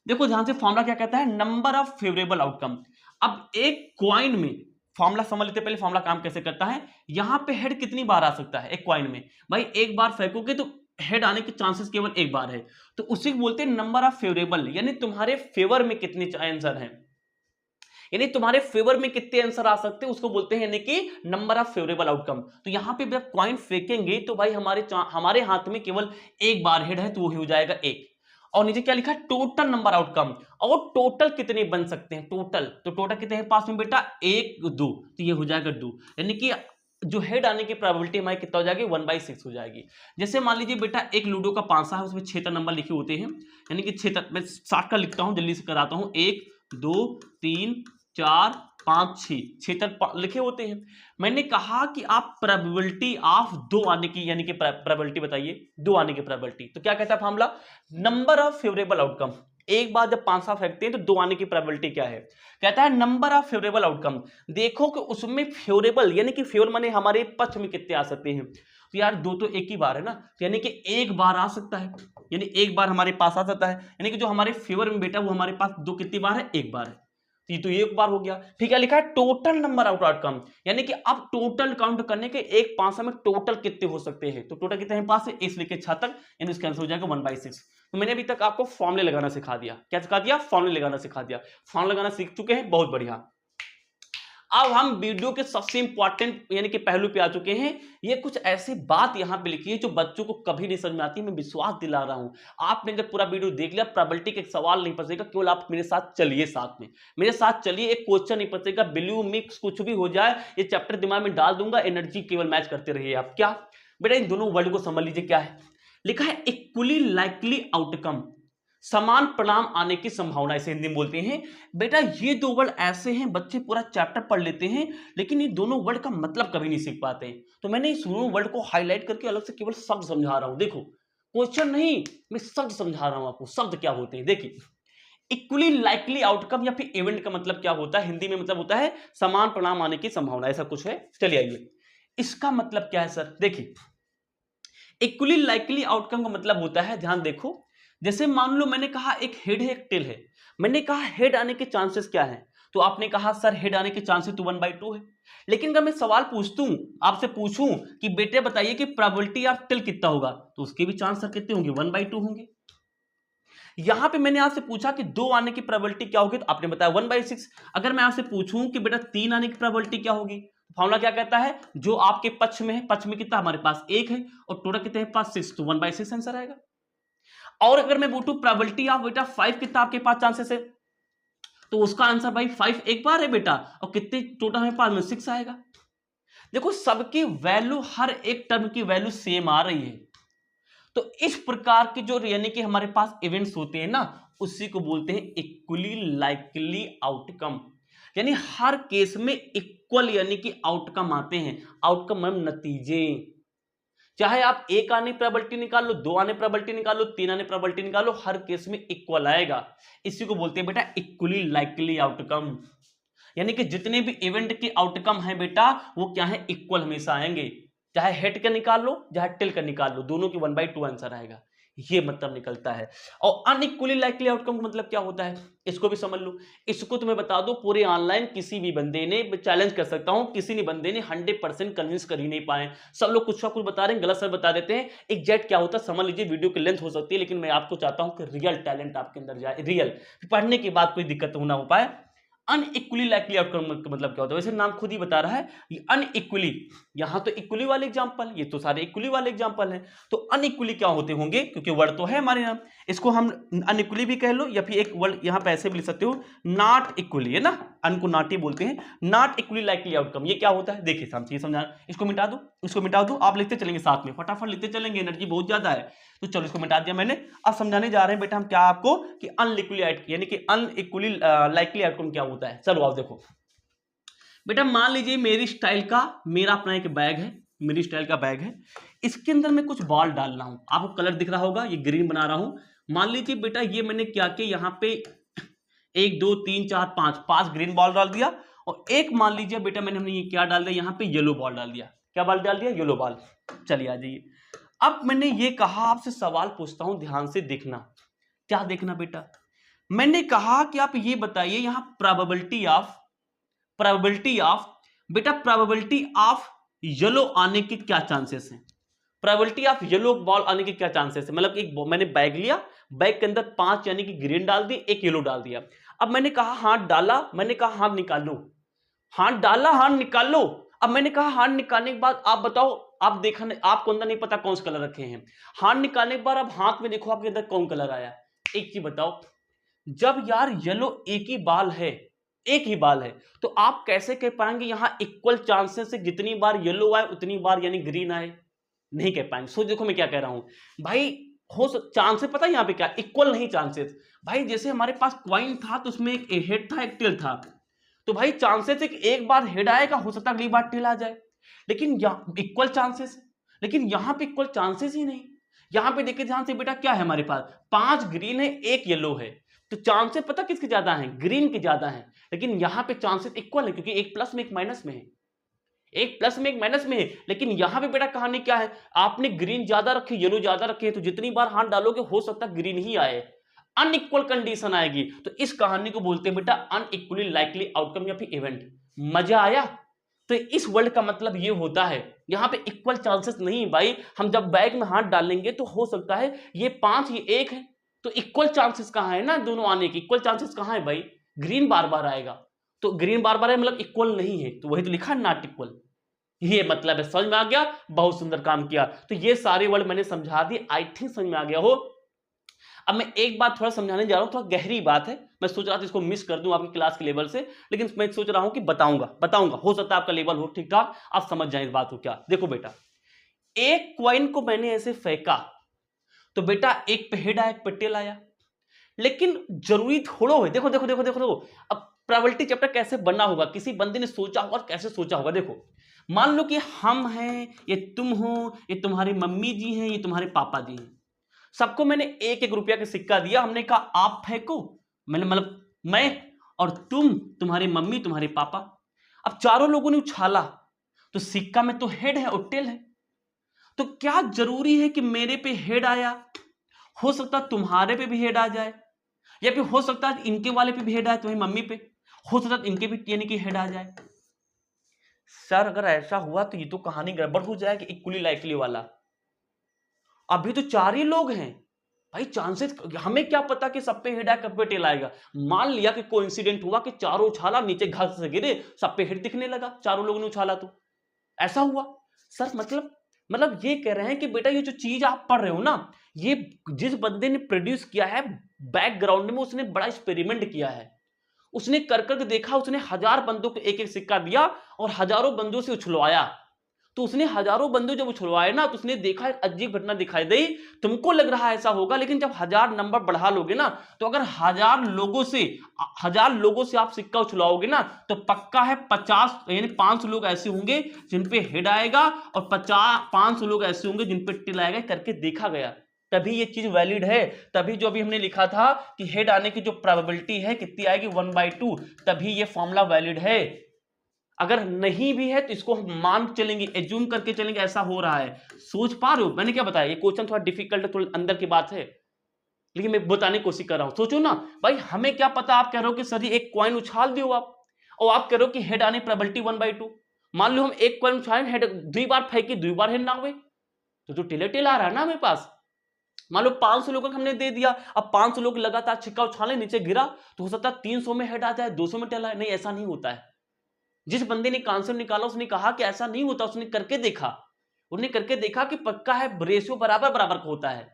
देखो ध्यान से, फॉर्मूला क्या कहता है, नंबर ऑफ फेवरेबल आउटकम। अब एक क्वाइन में फॉर्मूला समझ लेते, पहले फॉर्मूला काम कैसे करता है। यहां पे हेड कितनी बार आ सकता है एक क्वाइन में? भाई एक बार फेंकोगे तो हेड आने के चांसेस केवल एक बार है, तो उसी को बोलते हैं नंबर ऑफ फेवरेबल, यानी तुम्हारे फेवर में कितने आंसर हैं, यानी तुम्हारे फेवर में कितने आंसर आ सकते हैं, उसको बोलते हैं यानी कि नंबर ऑफ फेवरेबल आउटकम। तो यहां पे जब क्वाइन फेंकेंगे तो भाई हमारे हाथ में केवल एक बार हेड है, तो वो हो जाएगा एक। और नीचे क्या लिखा है, टोटल नंबर आउटकम। और टोटल कितने बन सकते हैं, टोटल, तो टोटल कितने हैं पास में बेटा, 1 2, तो ये हो जाएगा 2, यानी कि जो हेड आने की प्रोबेबिलिटी हमारी कितना हो जाएगी, 1/6 हो जाएगी। जैसे मान लीजिए बेटा एक लूडो का पांसा है, उसमें 6 नंबर लिखे होते हैं, यानी कि 6, मैं 60 का लिखता हूं, जल्दी से कराता हूं, 1 2 3 4 5 6 लिखे होते हैं। मैंने कहा कि आप प्रोबेबिलिटी ऑफ 2 आने की, यानी कि प्रोबेबिलिटी बताइए, 2 आने की प्रोबेबिलिटी। तो क्या कहता है formula, number of favourable outcome. एक बार जब 5 फेंकते हैं तो 2 आने की प्रोबेबिलिटी क्या है, कहता है नंबर ऑफ फेवरेबल आउटकम। देखो कि उसमें फेवरेबल यानी कि फेवर माने हमारे पक्ष में कितने आ सकते हैं, तो यार 2 तो एक ही बार है ना, तो यानी कि एक बार आ सकता है, यानी एक बार हमारे पास आ सकता है, यानी कि जो हमारे फेवर में बेटा वो हमारे पास 2 कितनी बार है, एक बार है। तो ये तो एक बार हो गया। फिर क्या लिखा है, टोटल नंबर ऑफ आउटकम, यानी कि अब टोटल काउंट करने के एक पासा में टोटल कितने हो सकते हैं, तो टोटल कितने हैं पास है, इस लेके 6 तक, यानी इसका आंसर हो जाएगा 1/6। तो मैंने अभी तक आपको फॉर्मूले लगाना सिखा दिया। क्या सिखा दिया, फॉर्मूले लगाना सिखा दिया। फॉर्मूला लगाना सीख चुके हैं, बहुत बढ़िया। अब हम वीडियो के सबसे इंपॉर्टेंट यानी कि पहलू पे आ चुके हैं। ये कुछ ऐसी बात यहां पे लिखी है जो बच्चों को कभी नहीं समझ में आती, मैं विश्वास दिला रहा हूं। आपने अगर पूरा वीडियो देख लिया, प्रोबेबिलिटी का एक सवाल नहीं फंसेगा, केवल आप मेरे साथ चलिए, साथ में मेरे साथ चलिए, एक क्वेश्चन नहीं फंसेगा, ब्लू मिक्स कुछ भी हो जाए, ये चैप्टर दिमाग में डाल दूंगा, एनर्जी केवल मैच करते रहिए आप। क्या बेटा, इन दोनों वर्ड को समझ लीजिए, क्या है लिखा है, इक्वली लाइकली आउटकम, समान परिणाम आने की संभावना, इसे हिंदी में बोलते हैं। बेटा ये 2 वर्ड ऐसे हैं, बच्चे पूरा चैप्टर पढ़ लेते हैं, लेकिन ये दोनों वर्ड का मतलब कभी नहीं सीख पाते हैं। तो मैंने इस दोनों वर्ड को हाईलाइट करके अलग से केवल शब्द समझा रहा हूं। देखो क्वेश्चन नहीं, मैं शब्द समझा रहा हूं आपको, शब्द क्या होते हैं। देखिए, इक्वली लाइकली आउटकम या फिर इवेंट का मतलब क्या होता है, हिंदी में मतलब होता है समान परिणाम आने की संभावना, ऐसा कुछ है। चलिए आइए, इसका मतलब क्या है सर। देखिए, इक्वली लाइकली आउटकम का मतलब होता है, ध्यान देखो, जैसे मान लो मैंने कहा एक हेड है एक टेल है, मैंने कहा हेड आने के चांसेस क्या है, तो आपने कहा सर हेड आने के चांसेस तो 1/2 है। लेकिन अगर मैं सवाल पूछतूं, आपसे पूछूं कि बेटे बताइए कि प्रोबेबिलिटी ऑफ टेल कितना होगा, तो उसके भी चांस कितने होंगे, 1/2 होंगे। यहां पे मैंने आपसे पूछा कि 2 आने की प्रोबेबिलिटी क्या होगी, तो आपने बताया 1/6। अगर मैं आपसे पूछूं कि बेटा 3 आने की प्रोबेबिलिटी क्या होगी, फॉर्मूला क्या कहता है, जो आपके पक्ष में है, पक्ष में कितना हमारे पास 1 है और टोटल कितने हैं पास 6, तो 1/6 आंसर आएगा। और अगर मैं बोलूं प्रोबेबिलिटी ऑफ बेटा 5 कितना आपके पास चांसेस है, तो उसका आंसर भाई 5 एक बार है बेटा, और कितने टोटल हमें पास में 6 आएगा। देखो सबकी वैल्यू, हर एक टर्म की वैल्यू सेम आ रही है। तो इस प्रकार के जो यानी कि हमारे पास इवेंट्स होते हैं ना, उसी को बोलते हैं इक्वली लाइकली आउटकम। यानी हर केस में इक्वल यानी कि आउटकम आते हैं। आउटकम मतलब नतीजे, चाहे आप 1 आने प्रोबेबिलिटी निकाल लो, 2 आने प्रोबेबिलिटी निकाल लो, 3 आने प्रोबेबिलिटी निकालो, हर केस में इक्वल आएगा। इसी को बोलते हैं बेटा इक्वली लाइकली आउटकम। यानी कि जितने भी इवेंट के आउटकम है बेटा, वो क्या है, इक्वल हमेशा आएंगे। चाहे हेड का निकाल लो चाहे टेल का निकाल लो, दोनों की 1/2 आंसर आएगा। ये मतलब निकलता है। और अनइक्वली लाइकली आउटकम का मतलब क्या होता है, इसको भी समझ लो। इसको तुम्हें बता दो, पूरे ऑनलाइन किसी भी बंदे ने, चैलेंज कर सकता हूं, किसी भी बंदे ने 100% कन्विंस कर ही नहीं पाए। सब लोग कुछ ना कुछ बता रहे हैं, गलत सब बता देते हैं। एग्जैक्ट क्या होता है समझ लीजिए, वीडियो की लेंथ हो सकती है, लेकिन मैं आपको चाहता हूं कि रियल टैलेंट आपके अंदर जाए, रियल पढ़ने के बाद कोई दिक्कत ना हो पाए। अनइक्वली लाइकली आउटकम का मतलब क्या होता है, वैसे नाम खुद ही बता रहा है, ये अनइक्वली। यहां तो इक्वली वाले एग्जांपल, ये तो सारे इक्वली वाले एग्जांपल हैं। तो अनइक्वली क्या होते होंगे, क्योंकि वर्ड तो है हमारे यहां, इसको हम अनइक्वली भी कह लो, या फिर एक वर्ड यहां पे ऐसे भी लिख सकते हो, नॉट इक्वली, है ना, अन को नॉट ही बोलते हैं। नॉट इक्वली लाइकली आउटकम ये क्या होता है, देखिए सामने समझाना। इसको मिटा दो, इसको मिटा दो, आप लिखते चलेंगे साथ में, फटाफट लिखते चलेंगे, एनर्जी बहुत ज्यादा है। तो चलो इसको मिटा दिया मैंने। अब समझाने जा रहे हैं बेटा हम क्या आपको, कि अनइक्वली यानी कि अनइक्वली लाइकली आउटकम क्या होता है। चलो आप देखो बेटा, मान लीजिए मेरी स्टाइल का, मेरा अपना एक बैग है, मेरी स्टाइल का बैग है, इसके अंदर मैं कुछ बॉल डाल रहा हूं, आपको कलर दिख रहा होगा, ये ग्रीन बना रहा हूं। मान लीजिए बेटा ये मैंने क्या किया, यहां पे 1 2 3 4 5 ग्रीन बॉल डाल दिया, और एक मान लीजिए बेटा हमने ये क्या डाल दिया, यहां पे येलो बॉल डाल दिया। क्या बॉल डाल दिया, येलो बॉल। चलिए आ जाइए। अब मैंने ये कहा, आपसे सवाल पूछता हूं, ध्यान से देखना। क्या देखना बेटा, मैंने कहा कि आप ये बताइए यहां प्रोबेबिलिटी ऑफ बेटा, प्रोबेबिलिटी ऑफ येलो आने के क्या चांसेस हैं, प्रोबेबिलिटी ऑफ येलो बॉल आने के क्या चांसेस है। मतलब एक मैंने बैग लिया, बैग के अंदर 5 यानी कि ग्रीन डाल दिए, एक येलो डाल दिया। अब मैंने कहा हाथ डाला, मैंने कहा हाथ निकाल लो, हाथ डाला हाथ निकाल लो। अब मैंने कहा हाथ निकालने के बाद आप बताओ, आप देखा आपको अंदर नहीं पता कौन से कलर रखे हैं, हाथ निकालने के बाद अब हाथ में देखो आपके अंदर कौन कलर आया। एक चीज बताओ, जब यार येलो एक ही बाल है, एक ही बाल है, तो आप कैसे कह पाएंगे यहां इक्वल चांसेस से, जितनी बार येलो आए उतनी बार यानी ग्रीन आए, नहीं कह पाएंगे। सो देखो मैं क्या कह रहा हूं भाई, हो चांसेस पता है यहां पे क्या, इक्वल नहीं चांसेस भाई। जैसे हमारे पास क्वाइन था तो उसमें एक हेड था एक टेल था, तो भाई चांसेस एक बार हेड आएगा, हो सकता है अगली बार टेल आ जाए, लेकिन यहां इक्वल चांसेस, लेकिन यहां पे इक्वल चांसेस ही नहीं। यहां पे देखिए ध्यान से बेटा, क्या है हमारे पास, 5 ग्रीन है एक येलो है, तो चांसेस पता किसके ज्यादा हैं, ग्रीन के ज्यादा हैं। लेकिन यहां पे चांसेस इक्वल है, क्योंकि एक प्लस में एक माइनस में है, एक प्लस में एक माइनस में है। लेकिन यहां पे बेटा कहानी क्या है, आपने ग्रीन ज्यादा रखे येलो ज्यादा रखे, तो जितनी बार हाथ डालोगे हो सकता है ग्रीन ही आए, अनइक्वल कंडीशन आएगी। तो इस कहानी को बोलते हैं बेटा अनइक्वली लाइकली आउटकम या फिर इवेंट। मजा आया। तो इस वर्ड का मतलब ये होता है, यहां पे इक्वल चांसेस नहीं भाई, हम जब बैग में हाथ डालेंगे तो हो सकता है ये 5 ये 1 है, तो इक्वल चांसेस कहां है ना दोनों आने की, इक्वल चांसेस कहां है भाई, ग्रीन बार बार आएगा, तो ग्रीन बार बार है मतलब इक्वल नहीं है, तो वही तो लिखा नॉट इक्वल, ये मतलब है। समझ में आ गया, बहुत सुंदर काम किया। तो ये सारे वर्ड मैंने समझा दिए, आई थिंक समझ में आ गया हो। अब मैं एक बात थोड़ा समझाने जा रहा हूं, थोड़ा गहरी बात है, मैं सोच रहा था इसको मिस कर दूं आपकी क्लास के लेवल से, लेकिन मैं सोच रहा हूं कि बताऊंगा, हो सकता है आपका लेवल हो ठीक ठाक, आप समझ जाए इस बात को। क्या देखो बेटा, एक क्वाइन को मैंने ऐसे फेंका, तो बेटा एक पे हेड आया एक पे टेल आया, लेकिन जरूरी थोड़ो है, देखो देखो देखो देखो देखो, अब प्रोबेबिलिटी चैप्टर कैसे बनना होगा, किसी बंदे ने सोचा होगा, कैसे सोचा होगा। देखो मान लो कि हम हैं, ये तुम हो, ये तुम्हारी मम्मी जी हैं, ये तुम्हारे पापा जी हैं, सबको मैंने 1-1 रुपया का सिक्का दिया, हमने कहा आप फेंको, मैंने मतलब मैं और तुम, तुम्हारी मम्मी तुम्हारे पापा। अब चारों लोगों ने उछाला, तो सिक्का में तो हेड है और टेल है, तो क्या जरूरी है कि मेरे पे हेड आया? हो सकता है तुम्हारे पे भी हेड आ जाए, या फिर हो सकता है इनके वाले पे भी हेड आए, तुम्हारी मम्मी पे, हो सकता है इनके भी यानी कि हेड आ जाए। सर अगर ऐसा हुआ तो ये तो कहानी गड़बड़ हो जाएगी, इक्वली लाइकली वाला। अभी तो 4 ही लोग हैं भाई, चांसेस हमें क्या पता कि सब पे हेड है कब पे टेल आएगा। मान लिया कि कोइंसिडेंट हुआ कि चारों उछाला, नीचे घास से गिरे, सब पे हेड दिखने लगा, चारों लोगों ने उछाला तो ऐसा हुआ। सर मतलब ये कह रहे हैं कि बेटा ये जो चीज आप पढ़ रहे हो ना, ये जिस बंदे ने प्रोड्यूस किया है, बैकग्राउंड में उसने बड़ा एक्सपेरिमेंट किया है, उसने कर कर देखा, उसने 1000 बंदों को एक एक सिक्का दिया और हजारों बंदों से उछलवाया। तो उसने हजारों बंदे जब उछलवाए ना, तो उसने देखा एक अजीब घटना दिखाई दी। तुमको लग रहा है ऐसा होगा, लेकिन जब 1000 नंबर बढ़ा लोगे ना, तो अगर 1000 लोगों से आप सिक्का उछलवाओगे ना, तो पक्का है 50 यानी 500 लोग ऐसे होंगे जिन पे हेड आएगा, और 500 लोग ऐसे होंगे जिन पे टेल आएगा। करके देखा गया, तभी ये चीज वैलिड है। तभी जो अभी हमने लिखा था कि हेड आने की जो प्रोबेबिलिटी है कितनी आएगी, 1/2, तभी ये फॉर्मूला वैलिड है। अगर नहीं भी है तो इसको हम मान चलेंगे, एज्यूम करके चलेंगे ऐसा हो रहा है। सोच पा रहे हो मैंने क्या बताया? ये क्वेश्चन थोड़ा डिफिकल्ट है, थोड़ा अंदर की बात है, लेकिन मैं बताने की कोशिश कर रहा हूं। सोचो ना भाई, हमें क्या पता, आप कह रहे हो कि सर ये एक कॉइन उछाल दियो आप, और आप कह रहे हो कि हेड आने प्रोबेबिलिटी 1/2। मान लो हम एक कॉइन उछालें, हेड 2 बार फेंकी, 2 बार हेड ना हुए, तो टेले टेल आ रहा है ना हमें पास। मान लो 500 लोगों को हमने दे दिया, अब 500 लोग लगातार छिक्का उछाले, नीचे गिरा, तो हो सकता है 300 में हेड आ जाए, 200 में टेल आए। नहीं, ऐसा नहीं होता है। जिस बंदे ने आंसर निकाला उसने कहा कि ऐसा नहीं होता, उसने करके देखा, उन्होंने करके देखा कि पक्का है, रेशियो बराबर बराबर का होता है।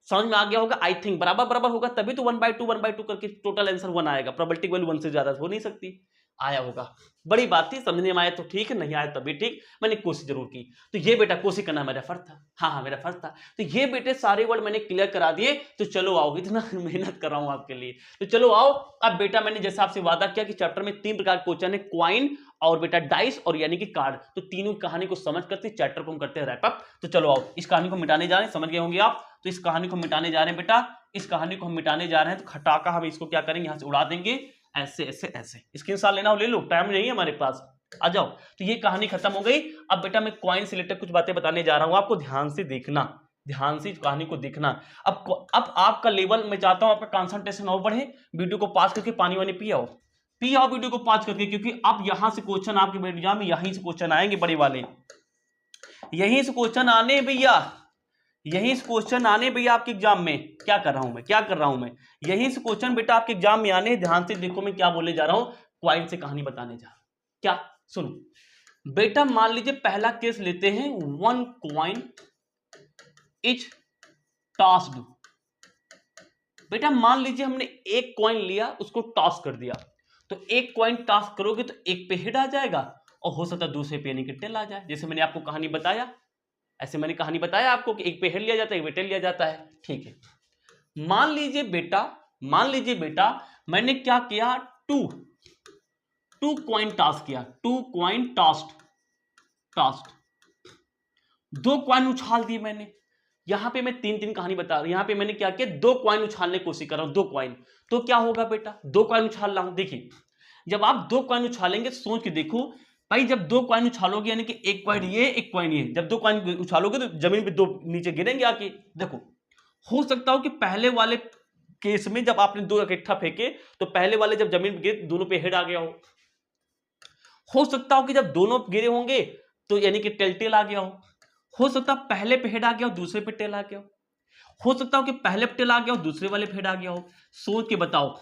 समझ में आ गया होगा आई थिंक, बराबर बराबर होगा तभी तो 1/2 करके टोटल आंसर 1 आएगा। प्रोबेबिलिटी वैल्यू 1 से ज्यादा हो नहीं सकती। आया होगा, बड़ी बात थी, समझने में आया तो ठीक है, नहीं आया तभी ठीक, मैंने कोशिश जरूर की। तो ये बेटा कोशिश करना मेरा फर्ज था, हाँ मेरा फर्ज था। तो ये बेटे सारे वर्ड मैंने क्लियर करा दिए। तो चलो आओ, इतना मेहनत कर रहा हूं आपके लिए, तो चलो आओ। अब बेटा मैंने जैसा आपसे वादा किया कि चैप्टर में 3 प्रकार के क्वेश्चन है, क्वाइन और बेटा डाइस और यानी कि कार्ड। तो तीनों कहानी को समझ करते चैप्टर को हम करते हैं रैप अप। तो चलो आओ, इस कहानी को मिटाने जा रहे हैं, समझ गए होंगे आप। तो इस कहानी को मिटाने जा रहे हैं बेटा, इस कहानी को हम मिटाने जा रहे हैं। तो खटाका हम इसको क्या करेंगे, यहां से उड़ा देंगे, ऐसे ऐसे ऐसे। स्क्रीनशॉट लेना हो ले लो, टाइम नहीं है हमारे पास, आ जाओ। तो ये कहानी खत्म हो गई। अब बेटा मैं कॉइन से रिलेटेड कुछ बातें बताने जा रहा हूं, आपको ध्यान से देखना, ध्यान से कहानी को देखना। अब आपका लेवल, मैं चाहता हूं आपका कंसंट्रेशन और बढ़े। वीडियो को पास करके पानी वानी पी आओ वीडियो को पास करके, क्योंकि अब यहां से क्वेश्चन आपके एग्जाम में यहीं से क्वेश्चन आएंगे बड़े वाले, यहीं से क्वेश्चन आने भैया, यहीं से क्वेश्चन आने भैया आपके एग्जाम में। क्या कर रहा हूं मैं, क्या कर रहा हूं मैं, यहीं से क्वेश्चन बेटा आपके एग्जाम में आने। ध्यान से देखो मैं क्या बोले जा रहा हूं, क्वाइन से कहानी बताने जा रहा हूं। क्या, सुनो बेटा, मान लीजिए पहला केस लेते हैं, 1 कॉइन इज टॉस्ड। बेटा मान लीजिए हमने एक कॉइन लिया, उसको टॉस कर दिया। तो एक कॉइन टॉस करोगे तो एक पे हेड आ जाएगा, और हो सकता है दूसरे पे यानी कि टेल आ जाए। जैसे मैंने आपको कहानी बताया, ऐसे मैंने कहानी बताया आपको कि एक पे हेड लिया जाता है, एक पे टेल लिया जाता है। ठीक है, मान लीजिए बेटा मैंने क्या किया, टू कॉइन टॉस किया, 2 कॉइन टॉस्ड, 2 कॉइन उछाल दिए मैंने। यहां पे मैं 3 कहानी बता रहा हूं। यहां पे मैंने क्या किया, 2 कॉइन उछालने की कोशिश कर रहा हूं, 2 कॉइन। तो क्या होगा बेटा, 2 कॉइन उछाल रहा हूं। देखिए, जब आप 2 कॉइन उछालेंगे, सोच के देखो भाई, जब 2 कॉइन उछालोगे यानी कि एक कॉइन ये, एक कॉइन ये, जब 2 कॉइन उछालोगे तो जमीन पे 2 नीचे गिरेंगे आके। देखो, हो सकता हो कि पहले वाले केस में जब आपने 2 इकट्ठा फेंके, तो पहले वाले जब जमीन पे गिरे, दोनों पे हेड आ गया हो सकता हो कि जब दोनों गिरे होंगे तो यानी कि टेल आ गया हो सकता है पहले पे हेड आ गया हो, दूसरे पे टेल आ गया हो सकता हो कि पहले पे टेल आ गया हो, दूसरे वाले पे हेड आ गया हो। सोच के बताओ,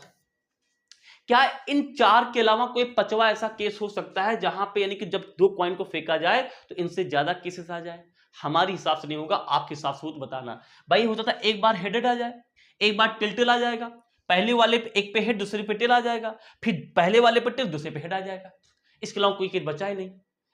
क्या इन 4 के अलावा कोई 5वां ऐसा केस हो सकता है जहां पे यानी कि जब 2 कॉइन को फेंका जाए तो इनसे ज्यादा केसेस आ जाए? हमारे हिसाब से नहीं होगा, आपके हिसाब से बताना। भाई होता था एक बार हेडेड आ जाए, एक बार टेल आ जाएगा, पहले वाले पे एक पे हेड, दूसरे पे टेल आ जाएगा, फिर पहले वाले पे टेल, दूसरे पे हेड आ जाएगा। इसके अलावा कोई केस बचा ही नहीं,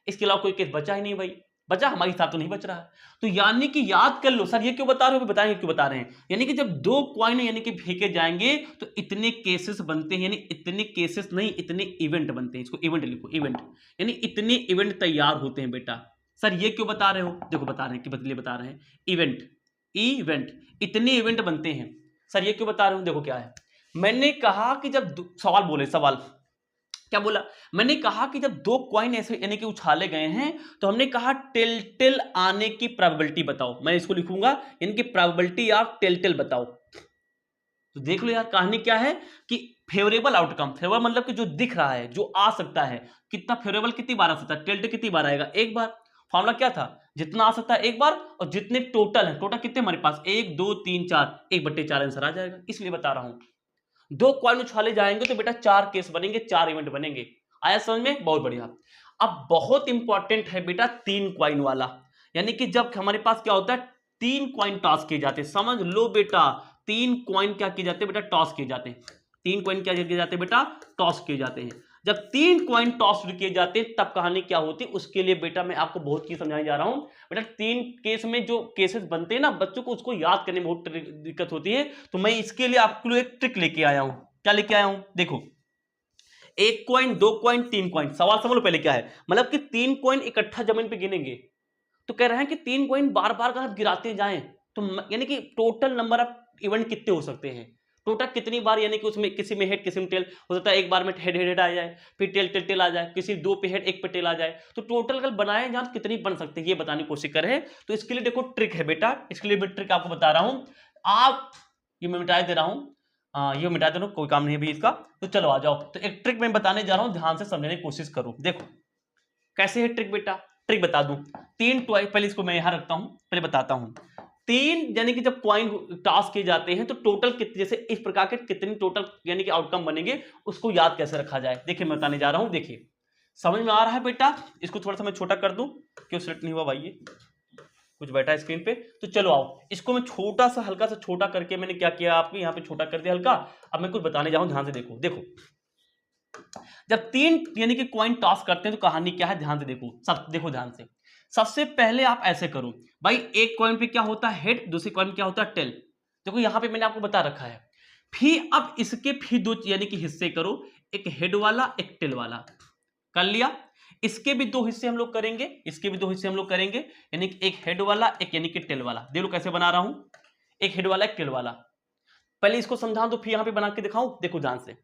इसके अलावा कोई केस बचा ही नहीं भाई, बचा हमारे हिसाब तो नहीं बच रहा है। तो यानी कि याद कर लो, सर ये क्यों बता रहे हो, बताएंगे क्यों बता रहे हैं। यानी कि जब 2 कॉइन यानी कि फेंके जाएंगे तो इतने केसेस बनते हैं, यानी इतने केसेस नहीं, इतने इवेंट बनते हैं। इसको इवेंट लिखो, इवेंट, यानी इतने इवेंट तैयार होते हैं बेटा। सर ये क्यों बता रहे हो, देखो बता रहे हैं कि बदले बता रहे हैं, इवेंट, इतने इवेंट बनते हैं। सर ये क्यों बता रहे हो, देखो क्या है, मैंने कहा कि जब सवाल बोले, सवाल क्या बोला? मैंने कहा कि जब दो कॉइन ऐसे यानी कि उछाले गए हैं तो हमने कहा टेल आने की प्रोबेबिलिटी बताओ। मैं इसको लिखूंगा यानी कि प्रोबेबिलिटी ऑफ टेल बताओ। तो देख लो यार कहानी क्या है कि फेवरेबल आउटकम, फेवरेबल मतलब कि जो दिख रहा है, जो आ सकता है, कितना फेवरेबल कितनी बार आ सकता है, टेल कितनी बार आएगा, एक बार। फॉर्मूला क्या था? जितना आ सकता है एक बार, और जितने टोटल है, टोटल कितने हमारे पास, 1 2 3 4, 1/4 आंसर आ जाएगा। इसलिए बता रहा हूं दो कॉइन उछाले जाएंगे तो बेटा 4 केस बनेंगे, 4 इवेंट बनेंगे। आया समझ में? बहुत बढ़िया। अब बहुत इंपॉर्टेंट है बेटा 3 कॉइन वाला, यानी कि जब हमारे पास क्या होता है 3 कॉइन टॉस किए जाते हैं। समझ लो बेटा 3 कॉइन क्या किए जाते हैं बेटा, टॉस किए जाते हैं। 3 कॉइन क्या किए जाते हैं बेटा, टॉस किए जाते हैं। जब 3 कॉइन टॉस किए जाते हैं तब कहानी क्या होती है, उसके लिए बेटा मैं आपको बहुत चीज समझाने जा रहा हूं। बेटा 3 केस में जो केसेस बनते हैं ना, बच्चों को उसको याद करने में बहुत दिक्कत होती है, तो मैं इसके लिए आपके लिए एक ट्रिक लेके आया हूं। क्या लेके आया हूं? देखो, 1 कॉइन, 2 कॉइन, 3 कॉइन। सवाल समझ लो पहले क्या है, मतलब कि 3 कॉइन इकट्ठा जमीन पे गिनेंगे तो कह रहे हैं कि 3 कॉइन बार बार अगर आप गिराते जाएं तो यानी कि टोटल नंबर ऑफ इवेंट कितने हो सकते हैं, टोटल कितनी बार, यानी कि उसमें किसी में हेड किसी में टेल हो सकता है। एक बार में हेड हेड हेड आ जाए, फिर टेल टेल टेल आ जाए, किसी 2 पे हेड 1 पे टेल आ जाए, तो टोटल अगर बनाए जाए तो कितनी बन सकते हैं ये बताने की कोशिश कर रहे हैं। तो इसके लिए देखो ट्रिक है बेटा, इसके लिए मैं ट्रिक आपको बता रहा हूं। आप ये मैं मिटा दे रहा हूं, ये मिटा दे रहा हूं, कोई काम नहीं है भी इसका। तो चलो आ जाओ, तो एक ट्रिक मैं बताने जा रहा हूं, ध्यान से समझने की कोशिश करो। देखो कैसे है ट्रिक बेटा, ट्रिक बता दूं। 3 टॉय, पहले इसको मैं यहां रखता हूं, पहले बताता हूं। 3 यानी कि जब कॉइन टॉस किए जाते हैं तो टोटल कितने, जैसे इस प्रकार के कितने टोटल यानी कि आउटकम बनेंगे, उसको याद कैसे रखा जाए देखिए मैं बताने जा रहा हूं। देखिए समझ में आ रहा है बेटा? इसको थोड़ा सा मैं छोटा कर दूं, क्यों सेलेक्ट नहीं हुआ भाई, ये कुछ बैठा है स्क्रीन पे। तो चलो आओ, इसको मैं छोटा सा हल्का सा छोटा करके मैंने क्या किया, आपको यहाँ पे छोटा कर दिया हल्का। अब मैं कुछ बताने जाऊं, ध्यान से देखो। देखो जब 3 यानी कि कॉइन टॉस करते हैं तो कहानी क्या है, ध्यान से देखो, सब देखो ध्यान से। सबसे पहले आप ऐसे करो भाई, एक कॉइन पे क्या होता है हेड, दूसरी कॉइन पे क्या होता है टेल। देखो यहां पे मैंने आपको बता रखा है। फिर अब इसके फिर 2 यानी कि हिस्से करो, एक हेड वाला एक टेल वाला। कर लिया? इसके भी 2 हिस्से हम लोग करेंगे, इसके भी 2 हिस्से हम लोग करेंगे, यानी कि एक हेड वाला एक यानी कि टेल वाला। देखो कैसे बना रहा हूं, एक हेड वाला एक टेल वाला। पहले इसको समझा दो फिर यहां पे बना के दिखाऊं। देखो ध्यान से,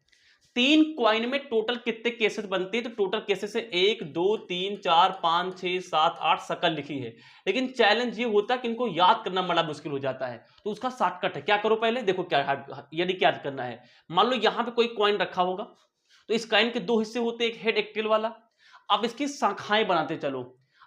3 क्वाइन में टोटल कितने केसेस बनते हैं, तो टोटल केसेस है 1 2 3 4 5 6 7 8 शकल लिखी है। लेकिन चैलेंज ये होता है कि इनको याद करना बड़ा मुश्किल हो जाता है, तो उसका शॉर्टकट है। क्या करो पहले देखो क्या, यदि क्या करना है, मान लो यहां पे कोई क्वाइन रखा होगा, तो इस कॉइन के 2 हिस्से होते हैं, एक हेड एक टेल वाला। अब इसकी शाखाएं बनाते चलो।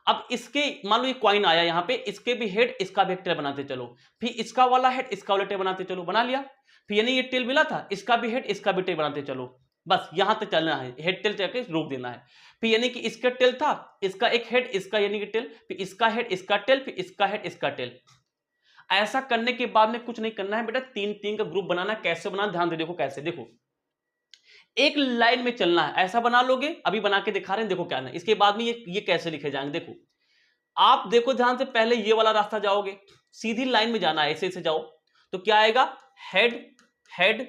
अब इसके मान लो ये क्वाइन आया यहां पे, इसके भी हेड इसका भी टेल बनाते चलो, फिर इसका वाला हेड इसका वाला टेल बनाते चलो, बना लिया। फिर यानी ये टेल मिला था, इसका भी हेड इसका भी टेल बनाते चलो, बस यहां तक चलना है, हेड टेल जाके रोक देना है। फिर यानी कि इसका टेल था, इसका एक हेड इसका यानी कि टेल, फिर इसका हेड इसका टेल, फिर इसका हेड इसका टेल। ऐसा करने के बाद में कुछ नहीं करना है बेटा, 3 का ग्रुप बनाना। कैसे बनाना ध्यान से देखो, कैसे देखो, एक लाइन में चलना है, ऐसा बना लोगे, अभी बना के दिखा रहे हैं, देखो क्या ना। इसके बाद में ये कैसे लिखे जाएंगे देखो, आप देखो ध्यान से, पहले ये वाला रास्ता जाओगे, सीधी लाइन में जाना है, ऐसे ऐसे जाओ, तो क्या आएगा हेड हेड,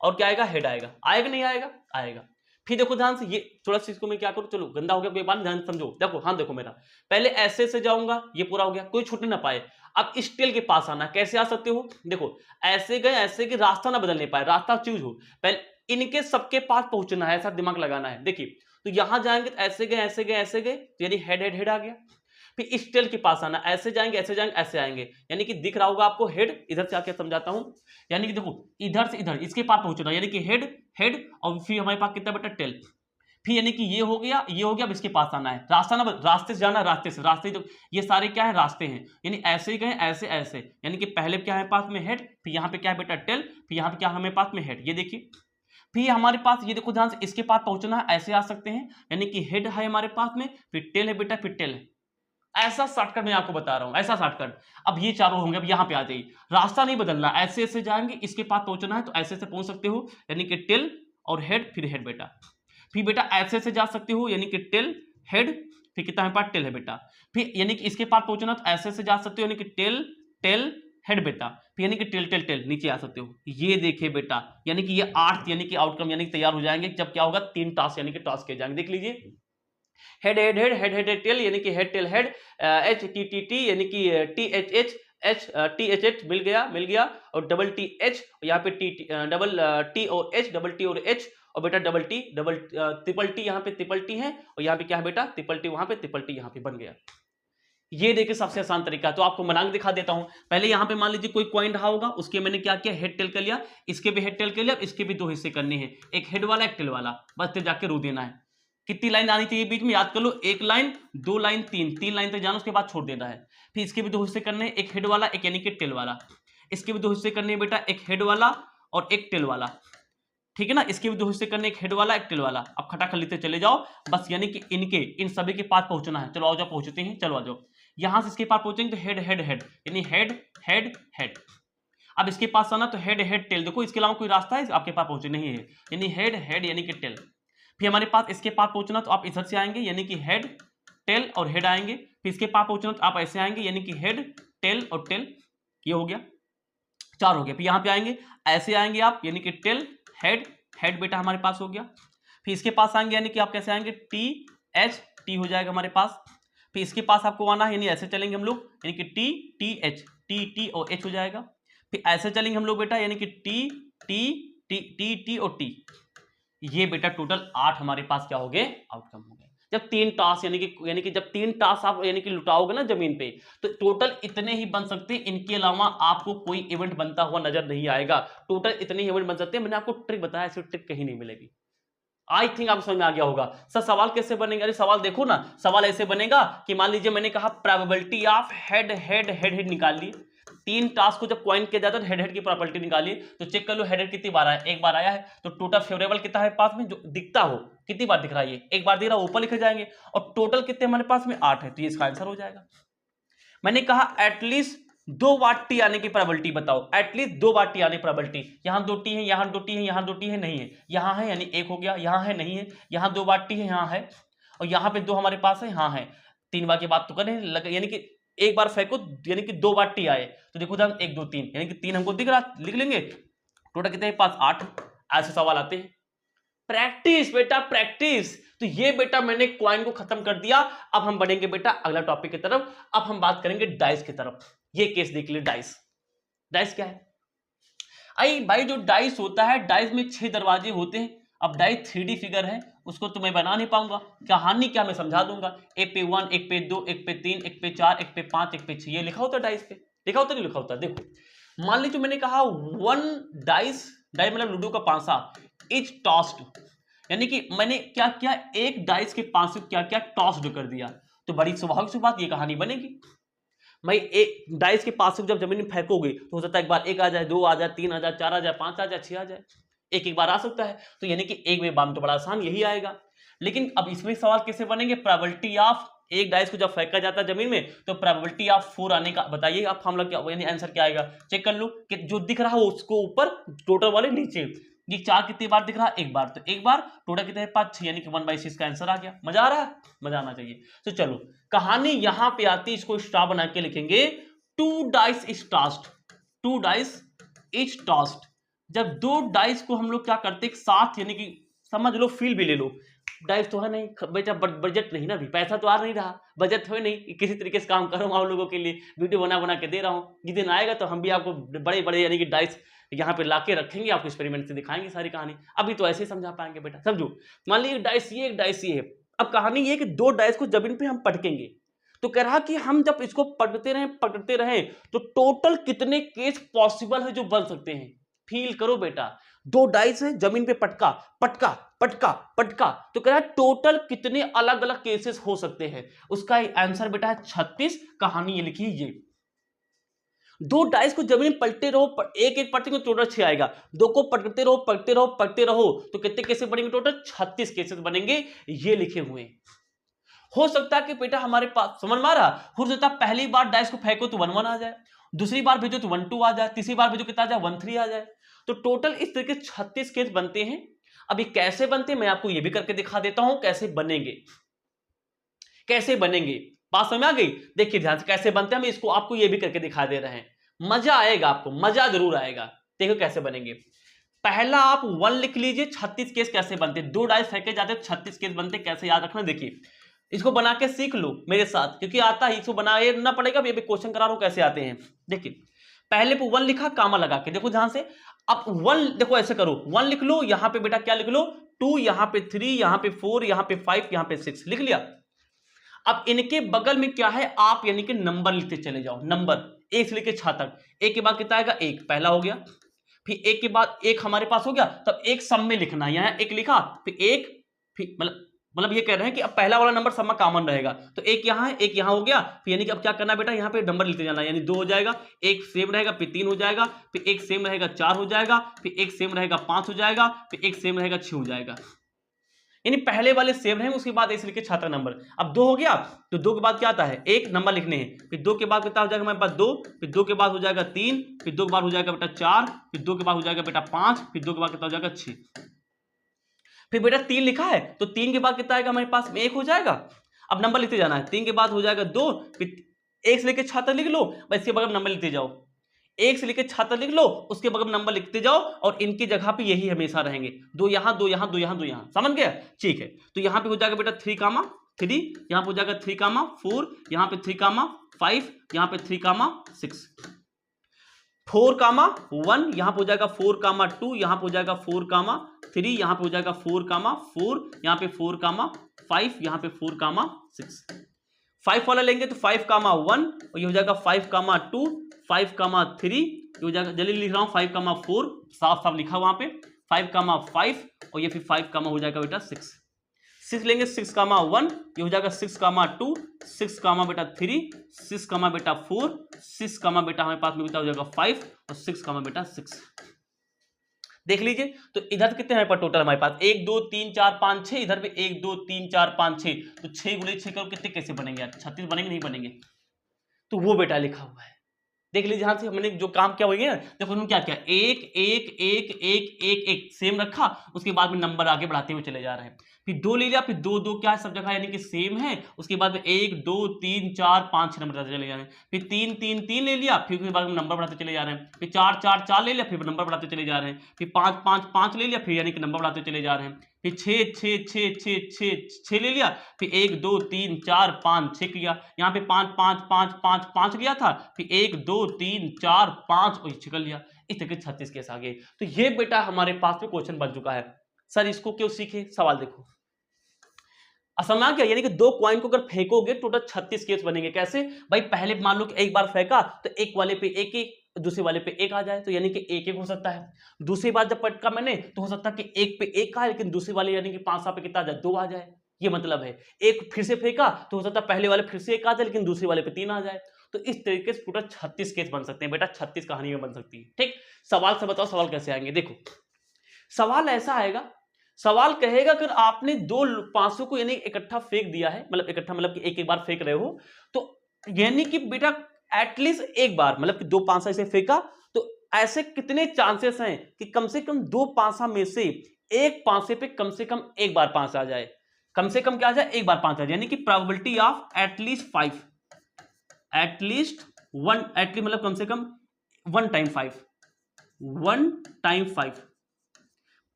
और क्या आएगा हेड आएगा, आएगा नहीं आएगा, आएगा। फिर देखो ध्यान से, ये थोड़ा सा इसको मैं क्या करूं, चलो गंदा हो गया कोई बात, ध्यान से समझो। देखो हाँ देखो मेरा, पहले ऐसे से जाऊंगा, ये पूरा हो गया, कोई छूट ना पाए। अब इस टेल के पास आना, कैसे आ सकते हो, देखो ऐसे गए, ऐसे कि रास्ता ना बदलने पाए, रास्ता चूज हो, पहले इनके सबके पास पहुंचना है, ऐसा दिमाग लगाना है। देखिए तो यहां जाएंगे तो ऐसे गए ऐसे गए ऐसे गए, तो यानी हेड हेड हेड आ गया। फिर इस टेल के पास आना, ऐसे जाएंगे ऐसे जाएंगे ऐसे आएंगे, यानी कि दिख रहा होगा आपको हेड, इधर से आके समझाता हूं, यानी कि देखो इधर से इधर इसके पास पहुंचना, यानी कि हेड हेड, और फिर हमारे पास कितना बेटा टेल। फिर यानी कि ये हो गया ये हो गया, अब इसके पास आना है, रास्ता ना रास्ते से जाना, रास्ते से रास्ते, तो ये सारे क्या है रास्ते हैं, यानी ऐसे ही गए ऐसे ऐसे, यानी कि पहले क्या है पास में हेड, फिर यहाँ पे क्या है बेटा टेल, फिर यहाँ पे क्या हमें पास में हेड, ये देखिए। फिर हमारे पास ये देखो ध्यान से, इसके पास पहुंचना है, ऐसे आ सकते हैं, यानी कि हेड है हमारे पास में, फिर टेल है बेटा, फिर टेल है। ऐसा शॉर्टकट मैं आपको बता रहा हूं, ऐसा शॉर्टकट। अब ये चारों होंगे, अब यहां पे आ जाइए, रास्ता नहीं बदलना, ऐसे ऐसे जाएंगे, इसके पास पहुंचना है तो ऐसे ऐसे पहुंच सकते हो, यानी कि टेल और हेड, फिर हेड बेटा। फिर बेटा ऐसे ऐसे जा सकते हो, यानी कि टेल हेड, फिर कितना हमारे पास टेल है बेटा। फिर यानी कि इसके पास पहुंचना तो ऐसे ऐसे जा सकते हो, यानी कि टेल टेल हेड बेटा, फिर यानी कि टेल टेल टेल नीचे आ सकते हो। ये देखिए बेटा, यानी कि ये 8 यानी कि आउटकम यानी कि तैयार हो जाएंगे, जब क्या होगा 3 टास्क यानी कि टास्क किए जाएंगे। देख लीजिए, head head head head head tail, यानी कि head tail head, H T T T यानी कि T H H H T H H मिल गया, और डबल टी एच, यहाँ पे टी डबल टी और एच, डबल टी और एच, और बेटा double T double triple T, यहाँ पे ट्रिपल टी है और यहाँ पे क्या है बेटा ट्रिपल टी, वहां पे ट्रिपल टी, यहाँ पे बन गया। ये देखिए सबसे आसान तरीका है। तो आपको बनाकर दिखा देता हूं। पहले यहां पे मान लीजिए कोई कॉइन रहा होगा, उसके मैंने क्या किया, हेड टेल कर लिया, इसके भी हेड टेल कर लिया, इसके भी दो हिस्से करने हैं, एक हेड वाला एक टेल वाला, बस फिर जाके रू देना है। कितनी लाइन आनी चाहिए बीच में, याद कर लो, एक लाइन, दो लाइन, तीन लाइन तक जाना, उसके बाद छोड़ देना है। फिर इसके भी दो हिस्से करने हैं, एक हेड वाला एक यानी कि टेल वाला, इसके भी दो हिस्से करने हैं बेटा, एक हेड वाला और एक टेल वाला, ठीक है ना। इसके भी दो हिस्से करने, एक हेड वाला एक टेल वाला। अब खटाखट लिखते चले जाओ बस, यानी कि इन सभी के पास पहुंचना है। चलो आओ जाओ, पहुंचते हैं, चलो आ जाओ। यहां से इसके पास पहुंचेंगे तो हेड हेड हेड यानी हेड हेड हेड। अब इसके पास आना तो हेड हेड टेल, देखो इसके अलावा कोई रास्ता है आपके पास पहुंचे नहीं है, यानी हेड हेड यानी कि टेल। फिर हमारे पास इसके पास पहुंचना तो आप इधर से आएंगे यानी कि हेड टेल और हेड आएंगे। फिर इसके पास पहुंचना तो आप ऐसे आएंगे यानी कि हेड टेल और टेल, ये हो गया, चार हो गया। फिर यहां पे आएंगे, ऐसे आएंगे आप यानी कि टेल हेड हेड बेटा हमारे पास हो गया। फिर इसके पास आएंगे यानी कि आप कैसे आएंगे, टी एच टी हो जाएगा हमारे पास। फिर इसके पास आपको आना है यानी ऐसे चलेंगे हम लोग यानी कि T T H, T T और एच हो जाएगा। फिर ऐसे चलेंगे हम लोग बेटा यानी कि T T T T T और टी। ये बेटा टोटल 8 हमारे पास क्या हो गए, आउटकम हो गए। जब 3 टास्क यानी कि जब 3 टास्क आप यानी कि लुटाओगे ना जमीन पे, तो टोटल इतने ही बन सकते हैं, इनके अलावा आपको कोई इवेंट बनता हुआ नजर नहीं आएगा। टोटल इतने ही इवेंट बन सकते हैं। मैंने आपको ट्रिक बताया, ऐसी ट्रिक कहीं नहीं मिलेगी। आई थिंक आपको समझ में आ गया होगा। सर सवाल कैसे बनेगा, अरे सवाल देखो ना, सवाल ऐसे बनेगा कि मान लीजिए मैंने कहा probability of head head head head निकाल लिए। 3 टास्क को जब क्वाइन किया जाता है तो हेड हेड की प्रोबेबिलिटी निकालिए। तो चेक कर लो हेड हेड कितनी बार आया, एक बार आया है। तो टोटल फेवरेबल कितना है पास में, जो दिखता हो कितनी बार दिख रहा है, एक बार दिख रहा है, ऊपर लिखे जाएंगे। और टोटल कितने हमारे पास में 8 है, तो ये इसका आंसर हो जाएगा। मैंने कहा एटलीस्ट 2 बार टी आने की प्रोबेबिलिटी बताओ, एटलीस्ट 2 बार टी आने की प्रोबेबिलिटी। यहां 2 टी है, यहां 2 टी है, यहां 2 टी है, नहीं है, यहां है यानी 1 हो गया, यहां है नहीं है, यहां 2 बार टी है, यहां है, और यहां पे 2 हमारे पास है, यहां है। 3 बार की बात तो करें यानी कि एक बार फेंको यानी कि 2 बार टी आए, तो देखो ध्यान 1 2 3 यानी कि 3 हमको दिख रहा, लिख लेंगे। टोटल कितने पास 8। ऐसे सवाल आते हैं। प्रैक्टिस बेटा प्रैक्टिस। तो ये बेटा मैंने क्वाइन को खत्म कर दिया। अब हम बढ़ेंगे बेटा अगला टॉपिक की तरफ। अब हम बात करेंगे डाइस की तरफ। ये केस देख लीजिए, डाइस। डाइस क्या है, आई भाई जो डाइस होता है, डाइस में 6 दरवाजे होते हैं। अब डाइस 3D फिगर है, उसको तो मैं बना नहीं पाऊंगा, कहानी क्या मैं समझा दूंगा। एक पे 1, एक पे 2, एक पे 3, एक पे 4, एक पे 5, एक पे 6, ये लिखा होता है डाइस पे, लिखा होता नहीं लिखा होता। देखो मान लीजिए मैंने कहा 1 डाइस, डाइस मतलब लूडो का पांसा, इज टॉस्ड, यानी कि मैंने क्या किया, एक डाइस के पांच से क्या क्या टॉस्ड कर दिया। तो बड़ी स्वाभाविक सी बात, ये कहानी बनेगी। भाई एक डाइस के पास से जब जमीन में फेंकोगे तो हो सकता है एक बार 1 आ जाए, 2 आ जाए, 3 आ जाए, 4 आ जाए, 5 आ जाए, 6 आ जाए, एक बार आ सकता है। तो यानी कि एक में बाम तो बड़ा आसान यही आएगा। लेकिन अब इसमें सवाल कैसे बनेंगे, प्रोबेबिलिटी ऑफ एक डाइस को जब फेंका जाता है जमीन में, तो प्रोबेबिलिटी ऑफ 4 आने का बताइए आप फॉर्मूला क्या, यानी आंसर क्या आएगा। चेक कर लो कि जो दिख रहा है उसको ऊपर, टोटल वाले नीचे। ये 4 कितनी बार दिख रहा है, एक बार, तो एक बार। टोटल कितने 5, 6 यानी कि 1/6 का आंसर आ गया। मजा आ रहा है, मजा आना चाहिए। तो चलो कहानी यहां पे आती, इसको स्टार बना के लिखेंगे, 2 dice is tossed, 2 dice is tossed. जब 2 डाइस को हम लोग क्या करते एक साथ, यानी कि समझ लो फील भी ले लो, डाइस तो है नहीं बेटा, बजट नहीं ना, अभी पैसा तो आ नहीं रहा, बजट है नहीं, किसी तरीके से काम करूँ आप लोगों के लिए, वीडियो बना बना के दे रहा हूँ। जिस दिन आएगा तो हम भी आपको बड़े बड़े यानी कि डाइस यहाँ पे लाके रखेंगे, आपको एक्सपेरिमेंट से दिखाएंगे सारी कहानी। अभी तो ऐसे ही समझा पाएंगे बेटा, समझो। मान लीजिए डाइस ये, एक डाइस ये है। अब कहानी ये कि 2 डाइस को जमीन पे हम पटकेंगे, तो कह रहा कि हम जब इसको पटकते रहे तो टोटल कितने केस पॉसिबल है जो बन सकते हैं। फील करो बेटा, 2 डाइस है, जमीन पे पटका पटका पटका पटका, तो कह रहा है टोटल कितने अलग अलग केसेस हो सकते हैं। उसका आंसर बेटा है 36। कहानी ये लिखी, ये 2 डाइस को जमीन पलटते रहो, एक एक पटके टोटल 6 आएगा। 2 को पटकते रहो पटकते रहो पटकते रहो, तो कितने केसेस बनेंगे, टोटल 36 केसेस बनेंगे, ये लिखे हुए। हो सकता है कि बेटा हमारे पास समझ में आ रहा, हो सकता है पहली बार डाइस को फेंको तो 1 1 आ जाए, दूसरी बार भेजो तो 1 2 आ जाए, तीसरी बार भेजो कितना आ जाए 1 3 आ जाए। तो टोटल इस तरीके 36 केस बनते हैं। अभी कैसे बनते हैं मैं आपको ये भी करके दिखा देता हूं, कैसे बनेंगे, कैसे बनेंगे। बात समझ में आ गई, देखिए ध्यान से कैसे बनते हैं, हम इसको आपको ये भी करके दिखा दे रहे हैं। मजा आएगा आपको, मजा जरूर आएगा। देखो कैसे बनेंगे। पहला आप 1 लिख लीजिए, 36 केस कैसे बनते, 2 डाइस फेंके जाते 36 केस बनते, कैसे याद रखना। देखिए इसको बना के सीख लो मेरे साथ, क्योंकि आता है, इसको बनाना पड़ेगा। ये भी क्वेश्चन करा रहा हूं कैसे आते हैं। देखिए पहले पे 1 लिखा, कामा लगा के, देखो ध्यान से। अब 1 देखो ऐसे करो, 1 लिख लो, यहां पे बेटा क्या लिख लो, 2, यहां पे 3, यहां पे 4, यहां पे 5, यहां पे 6 लिख लिया। अब इनके बगल में क्या है, आप यानी कि नंबर लिखते चले जाओ, नंबर 1 से लेके 6 तक। एक के बाद कितना आएगा, 1 पहला हो गया, फिर एक के बाद एक हमारे पास हो गया, तब एक सब में लिखना है, यहां एक लिखा, फिर एक, फिर मतलब ये कह रहे हैं कि अब पहला वाला नंबर सब में कॉमन रहेगा, तो एक यहां है, एक यहां हो गया, फिर यानी कि अब क्या करना है बेटा, यहां पे नंबर लिखते जाना है, यानी 2 हो जाएगा, एक सेम रहेगा, फिर 3 हो जाएगा, फिर एक सेम रहेगा, 4 हो जाएगा, फिर एक सेम रहेगा, 5 हो जाएगा, फिर एक सेम रहेगा, 6 हो जाएगा। यानी पहले वाले सेम रहेंगे, उसके बाद ऐसे लिखे छात्र नंबर। अब 2 हो गया, तो 2 के बाद क्या आता है, एक नंबर लिखने हैं, फिर 2 के बाद कितना हो जाएगा हमारे पास 2, फिर 2 के बाद हो जाएगा 3, फिर 2 के बाद हो जाएगा बेटा 4, फिर 2 के बाद हो जाएगा बेटा 5, फिर 2 के बाद कितना हो जाएगा 6। फिर बेटा 3 लिखा है, तो 3 के बाद कितना आएगा हमारे पास, 1 हो जाएगा। अब नंबर लिखते जाना है, 3 के बाद हो जाएगा 2, फिर 1 से लेकर 6 तक लिख लो, बस इसके बगल नंबर लिखते जाओ, 1 से लेकर 6 तक लिख लो, उसके बगल नंबर लिखते जाओ, और इनकी जगह पे यही हमेशा रहेंगे, 2 यहां, 2 यहां, 2 यहां, 2 यहां, समझ गया, ठीक है। तो यहां पे हो जाएगा बेटा 3, यहां पे हो जाएगा 3, 4, यहां पे 3, 5, यहां पे 3, 6, 4, 1, यहां पे हो जाएगा 4, 2, यहां पे हो जाएगा 4, 3, यहां पे हो जाएगा 4, 4, यहां पे 4, 5, यहां पे 4, 6। 5 वाला लेंगे तो 5, 1, और ये हो जाएगा 5, 2, 5, 3, ये हो जाएगा, जल्दी लिख रहा हूं, 5, 4, साफ साफ लिखा वहां पे, 5, 5, और ये फिर 5, हो जाएगा बेटा 6। 6 लेंगे, 6, 1, ये हो जाएगा 6, 2, 6, बेटा 3, 6, बेटा 4, 6, बेटा हमारे पास में बेटा हो जाएगा 5, और 6, बेटा 6। देख लीजिए, तो इधर कितने हैं पर टोटल हमारे पास 1 2 3 4 5 6, इधर पे 1 2 3 4 5 6, तो 6 गुणे 6 करो कितने कैसे बनेंगे यार, 36 बनेंगे नहीं बनेंगे, तो वो बेटा लिखा हुआ है। देख लीजिए, यहां से हमने जो काम किया हुआ है, देखो हमने क्या किया, 1 1 1 1 1 1 सेम रखा, उसके बाद में नंबर आगे बढ़ाते हुए चले जा रहे हैं, फिर 2 ले लिया, फिर 2 2 क्या है सब जगह यानी कि सेम है, उसके बाद में 1 2 3 4 5 6 नंबर बढ़ाते चले जा रहे हैं, फिर 3 3 3 ले लिया, फिर उसके बाद में नंबर बढ़ाते चले जा रहे हैं, फिर 4 4 4 ले लिया, फिर नंबर बढ़ाते चले जा रहे हैं, फिर 5 5 5 ले लिया, फिर यानी कि नंबर बढ़ाते चले जा रहे हैं, फिर 6 6 6 6 6 6 ले लिया, फिर 1 2 3 4 5 6 लिया, यहाँ पे 5 5 5 5 5 लिया था, फिर 1 2 3 4 5 और 6 लिया, इस तरह के 36 केस आ गए। तो ये बेटा हमारे पास में क्वेश्चन बन चुका है। सर इसको क्यों सीखे, सवाल देखो, असमा क्या, यानी कि 2 कॉइन को अगर फेंकोगे टोटल 36 केस बनेंगे। कैसे भाई, पहले मान लो कि एक बार फेंका तो एक वाले पे एक एक, दूसरे वाले पे एक आ जाए, तो यानी कि एक एक हो सकता है। दूसरी बार जब पटका मैंने तो हो सकता है कि एक पे एक आए, लेकिन दूसरे वाले यानी कि 5 पे कितना आ जाए, 2 आ जाए, ये मतलब है। एक फिर से फेंका तो हो सकता है पहले वाले फिर से एक आ जाए, लेकिन दूसरे वाले पे 3 आ जाए। तो इस तरीके से टोटल 36 केस बन सकते हैं बेटा, 36 कहानी में बन सकती है। ठीक, सवाल से बताओ सवाल कैसे आएंगे। देखो सवाल ऐसा आएगा, सवाल कहेगा अगर आपने 2 500 को यानी इकट्ठा फेंक दिया है, मतलब इकट्ठा मतलब कि एक एक बार फेंक रहे हो, तो यानी कि बेटा एटलीस्ट एक बार मतलब कि 2 500 से फेंका, तो ऐसे कितने चांसेस हैं कि कम से कम 2 500 में से एक 500 पे कम से कम एक बार 5 आ जाए, कम से कम क्या आ जाए, एक बार 5 आ जाए, यानी कि probability of at least 5, at least 1, at least मतलब कम से कम 1 टाइम 5, 1 टाइम 5।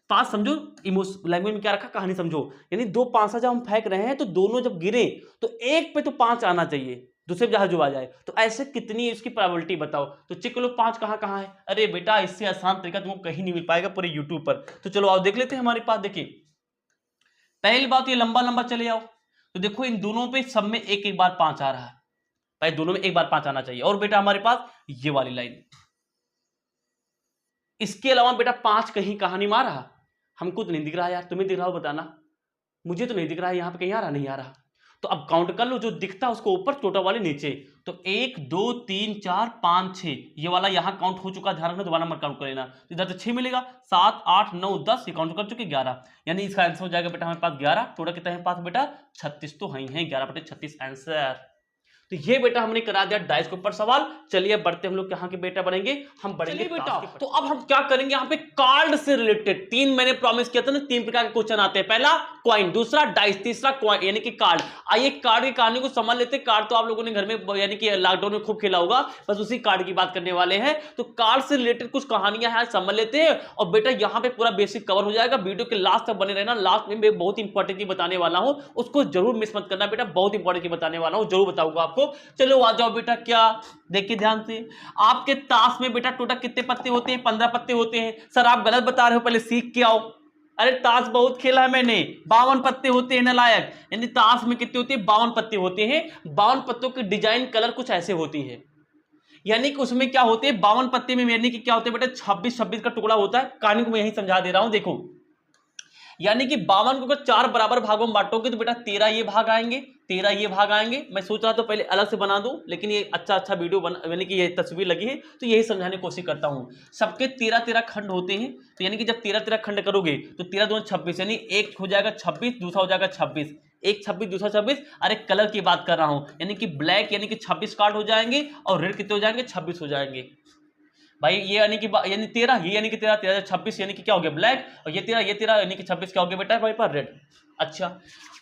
पांच समझो, इमोशन लैंग्वेज में क्या रखा, कहानी समझो, यानी 2 5 जब हम फेंक रहे हैं तो दोनों जब गिरे तो एक पे तो 5 आना चाहिए, दूसरे पे जहां जो आ जाए, तो ऐसे कितनी इसकी प्रोबेबिलिटी बताओ। तो चेक लो 5 कहां कहां है। अरे बेटा इससे आसान तरीका तुमको कहीं नहीं मिल पाएगा पूरे यूट्यूब पर। तो चलो आओ देख लेते हैं हमारे पास। देखिए पहली बात, ये लंबा लंबा चले आओ, तो देखो इन दोनों पे सब में एक एक बार 5 आ रहा है, भाई दोनों में एक बार 5 आना चाहिए। और बेटा हमारे पास ये वाली लाइन, इसके अलावा बेटा 5 कहीं कहानी में आ रहा, हमको तो नहीं दिख रहा यार, तुम्हें दिख रहा हो बताना, मुझे तो नहीं दिख रहा है, यहां पे कहीं आ रहा, नहीं आ रहा। तो अब काउंट कर लो, जो दिखता है उसको ऊपर, टोटल वाले नीचे। तो 1 2 3 4 5 6, ये वाला यहां काउंट हो चुका, ध्यान रखना दोबारा नंबर काउंट कर लेना। तो इधर तो 6 मिलेगा, 7 8 9 10 ये काउंट कर चुके, 11, यानी इसका आंसर हो जाएगा बेटा हमारे पास 11। टोटल कितना है पास बेटा 36 तो है, 11/36 आंसर। तो ये बेटा हमने करा दिया डाइस के ऊपर सवाल। चलिए बढ़ते हम लोग कहां के बेटा बनेंगे, हम बढ़ेंगे बेटा। तो अब हम क्या करेंगे, यहाँ पे कार्ड से रिलेटेड 3 मैंने प्रॉमिस किया था ना, 3 प्रकार के क्वेश्चन आते हैं। पहला कॉइन, दूसरा डाइस, तीसरा कॉइन यानी कि कार्ड। आइए कार्ड की कहानी को समझ लेते। कार्ड तो आप लोगों ने घर में यानी कि लॉकडाउन में खूब खेला होगा, बस उसी कार्ड की बात करने वाले हैं। तो कार्ड से रिलेटेड कुछ कहानियां हैं, समझ लेते हैं। और बेटा यहाँ पे पूरा बेसिक कवर हो जाएगा, वीडियो के लास्ट तक बने रहना। लास्ट में मैं बहुत इंपॉर्टेंट चीज बताने वाला हूं, उसको जरूर मिस मत करना बेटा, बहुत इंपॉर्टेंट चीज बताने वाला हूं, जरूर बताऊंगा आपको। चलो आ जाओ बेटा, क्या देखिए ध्यान से, आपके ताश में बेटा टोटल कितने पत्ते होते हैं, 15 पत्ते होते हैं। सर आप गलत बता रहे हो, पहले सीख के आओ। अरे ताश बहुत खेला है मैंने, 52 पत्ते होते हैं नालायक, यानी ताश में कितने होते हैं, 52 पत्ते होते हैं। 52 पत्तों की डिजाइन कलर कुछ ऐसे होती है, यानी कि उसमें क्या होते हैं 52 पत्ते में, यानी कि क्या होते हैं बेटा 26 का टुकड़ा होता है। कहानी को मैं यही समझा दे रहा हूं, देखो यानी कि 52 को अगर 4 बराबर भागों में बांटोगे तो बेटा 13 ये भाग आएंगे, 13 ये भाग आएंगे। मैं सोच रहा था पहले अलग से बना दूं, लेकिन ये अच्छा वीडियो यानी कि ये तस्वीर लगी है तो यही समझाने की कोशिश करता हूं। सबके 13 खंड होते हैं, तो यानी कि जब 13 खंड करोगे तो 13 दूनी 26, यानी एक हो जाएगा 26, दूसरा हो जाएगा 26, एक 26 दूसरा 26। अरे कलर की बात कर रहा हूं, यानी कि ब्लैक यानी कि 26 कार्ड हो जाएंगे और रेड कितने हो जाएंगे, 26 हो जाएंगे भाई। ये यानी कि 13, ये यानी कि 13 26 यानी कि क्या हो गया ब्लैक, और ये 13 यानी कि 26 क्या हो गया बेटा हमारे पास रेड। अच्छा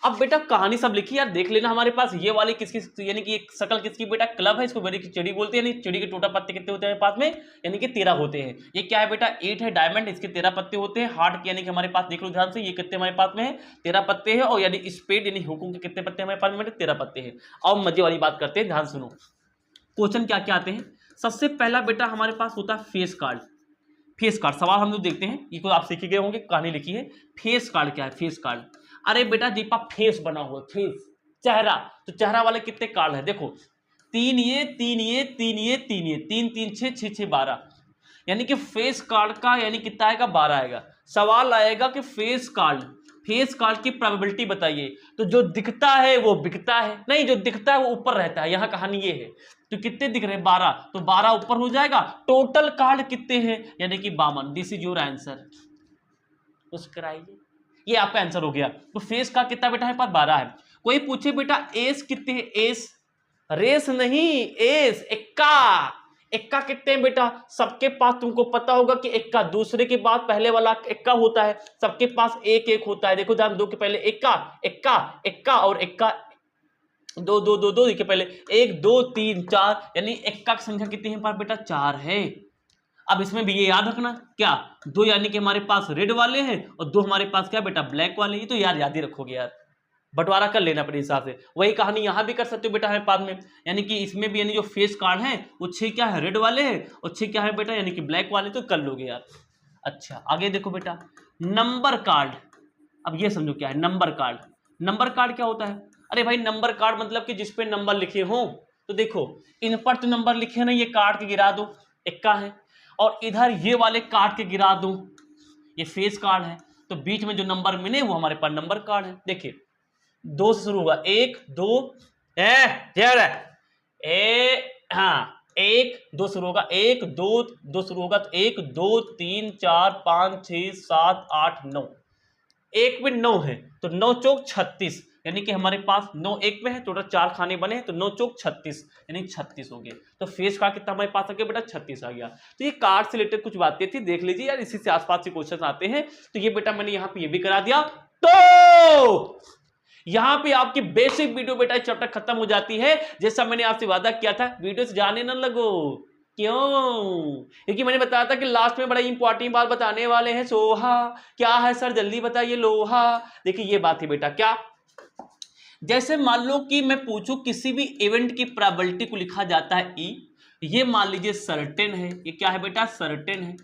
अब बेटा कहानी सब लिखी यार, देख लेना हमारे पास ये वाली किसकी, यानी कि एक शकल किसकी बेटा, क्लब है, इसको चिड़ी बोलते हैं, यानी चिड़ी के टोटा पत्ते कितने होते हैं पास में, यानी कि 13 होते हैं। ये क्या है बेटा 8 है, डायमंड, इसके 13 पत्ते होते हैं। हार्ट यानी कि हमारे पास देख लो ध्यान से, ये कितने हमारे पास में है, 13 पत्ते हैं। और यानी स्पेड यानी हुकुम के कितने पत्ते हमारे पास में, 13 पत्ते हैं। अब मजे वाली बात करते हैं, ध्यान सुनो क्वेश्चन क्या क्या आते हैं। सबसे पहला बेटा हमारे पास होता है फेस कार्ड। फेस कार्ड सवाल हम लोग देखते हैं, ये को आप सीख गए होंगे, कहानी लिखी है। फेस कार्ड क्या है, फेस कार्ड, अरे बेटा दीपा फेस बना हुआ, फेस चेहरा, तो चेहरा वाले कितने कार्ड है, देखो 3 ये 3 ये 3 ये 3 ये 3 3 6 6 6 12, यानी कि फेस कार्ड का यानी कितना आएगा 12 आएगा। सवाल आएगा कि फेस कार्ड की प्रोबेबिलिटी बताइए, तो जो दिखता है वो बिकता है, नहीं जो दिखता है वो ऊपर रहता है, यहां कहानी ये है। तो कितने दिख रहे हैं 12, तो 12 ऊपर हो जाएगा। टोटल कार्ड कितने हैं, यानी कि 52। दिस इज योर आंसर, उसको कराइए, ये आपका आंसर हो गया। तो फेस कार्ड कितना बेटा है पास 12 है। कोई पूछे बेटा एस कितने हैं, एस रेस नहीं, एस एक्का कितने हैं बेटा, सबके पास तुमको पता होगा कि एक्का दूसरे के बाद पहले वाला एक्का होता है, सबके पास एक एक होता है। देखो ध्यान दो के पहले एक्का और एक्का दो दो दो दो के पहले 1 2 3 4, यानी एक्का की संख्या कितनी है पास बेटा 4 है। अब इसमें भी ये याद रखना क्या, 2 यानी कि हमारे पास रेड वाले हैं और 2 हमारे पास क्या बेटा ब्लैक वाले, ये तो याद ही रखोगे यार, बंटवारा कर लेना अपने हिसाब से। वही कहानी यहां भी कर सकते हो बेटा हमें बाद में, यानी कि इसमें भी यानी जो फेस कार्ड है वो 6 क्या है रेड वाले हैं और 6 क्या है बेटा यानी कि ब्लैक वाले, तो कर लोगे यार। अच्छा आगे देखो बेटा नंबर कार्ड। अब ये समझो क्या है नंबर कार्ड। नंबर कार्ड क्या होता है, अरे भाई नंबर कार्ड मतलब कि जिसपे नंबर लिखे हो, तो देखो इन पर तो नंबर लिखे ना, ये काट के गिरा दो, एक्का है, और इधर ये वाले काट के गिरा दो, ये फेस कार्ड है, तो बीच में जो नंबर मिले वो हमारे पास नंबर कार्ड है। देखिए 2 से शुरू होगा, 1 2 हाँ 1 2 शुरू होगा, 1 2 2 शुरू होगा, तो 1 2 3 4 5 6 7 8 9, एक में 9 है, तो 9 चौक 36, यानी कि हमारे पास 9 एक में है, टोटल 4 खाने बने हैं, तो 9 चौक 36 यानी 36 हो गए। तो फेस कार्ड कितना हमारे पास आ गया बेटा 36 आ गया। तो ये कार्ड से रिलेटेड कुछ बातें थी, देख लीजिए यार, इसी से आसपास के क्वेश्चन आते हैं। तो ये बेटा मैंने यहाँ पे ये भी करा दिया, तो यहां पे आपकी बेसिक वीडियो बेटा चैप्टर खत्म हो जाती है। जैसा मैंने आपसे वादा किया था, वीडियो से जाने न लगो, क्यों, क्योंकि मैंने बताया था कि लास्ट में बड़ा इंपॉर्टेंट बात बताने वाले हैं। सोहा क्या है सर, जल्दी बताइए, लोहा। देखिए ये बात है बेटा, क्या जैसे मान लो कि मैं पूछूं किसी भी इवेंट की प्रोबेबिलिटी को लिखा जाता है ई, ये मान लीजिए सर्टेन है, ये क्या है बेटा सर्टेन है,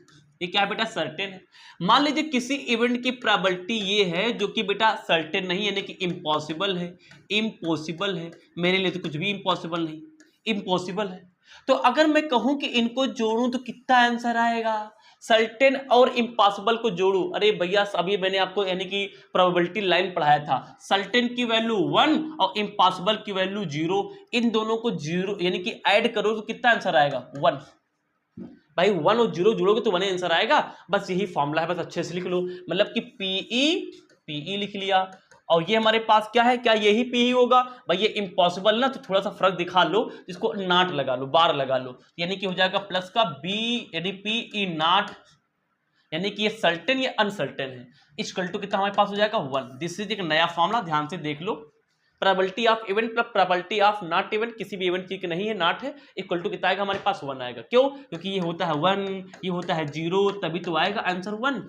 ये क्या है बेटा सर्टेन है। मान लीजिए किसी इवेंट की प्रोबेबिलिटी ये है जो कि बेटा सर्टेन नहीं, यानी कि इम्पॉसिबल है, इम्पॉसिबल है, मेरे लिए तो कुछ भी इम्पॉसिबल नहीं, इम्पॉसिबल है। तो अगर मैं कहूं कि इनको जोड़ूं तो कितना आंसर आएगा, सर्टेन और इम्पॉसिबल को जोड़ू, अरे भैया अभी मैंने आपको यानी कि प्रोबेबिलिटी लाइन पढ़ाया था, सर्टेन की वैल्यू 1 और इम्पॉसिबल की वैल्यू 0, इन दोनों को 0 यानी कि ऐड करो तो कितना आंसर आएगा 1। भाई 1 और 0 जोड़ोगे तो 1 आंसर आएगा, बस यही फॉर्मूला है, बस अच्छे से लिख लो। मतलब कि पीई लिख लिया, और ये हमारे पास क्या है, क्या यही पी होगा भाई, ये इम्पॉसिबल ना, तो थोड़ा सा फर्क दिखा लो, इसको नॉट लगा लो, बार लगा लो, यानी कि हो जाएगा प्लस का बी यानी पी ई नॉट, यानी कि ये सर्टेन या अनसर्टेन है। इक्वल टू कितना हमारे पास हो जाएगा 1। दिस इज एक नया फॉर्मूला, ध्यान से देख लो, probability of event plus probability of not event, किसी भी इवेंट की नहीं है नॉट है, इक्वल टू कितना आएगा हमारे पास 1 आएगा। क्यों, क्योंकि ये होता है 1, ये होता है 0, तभी तो आएगा आंसर 1।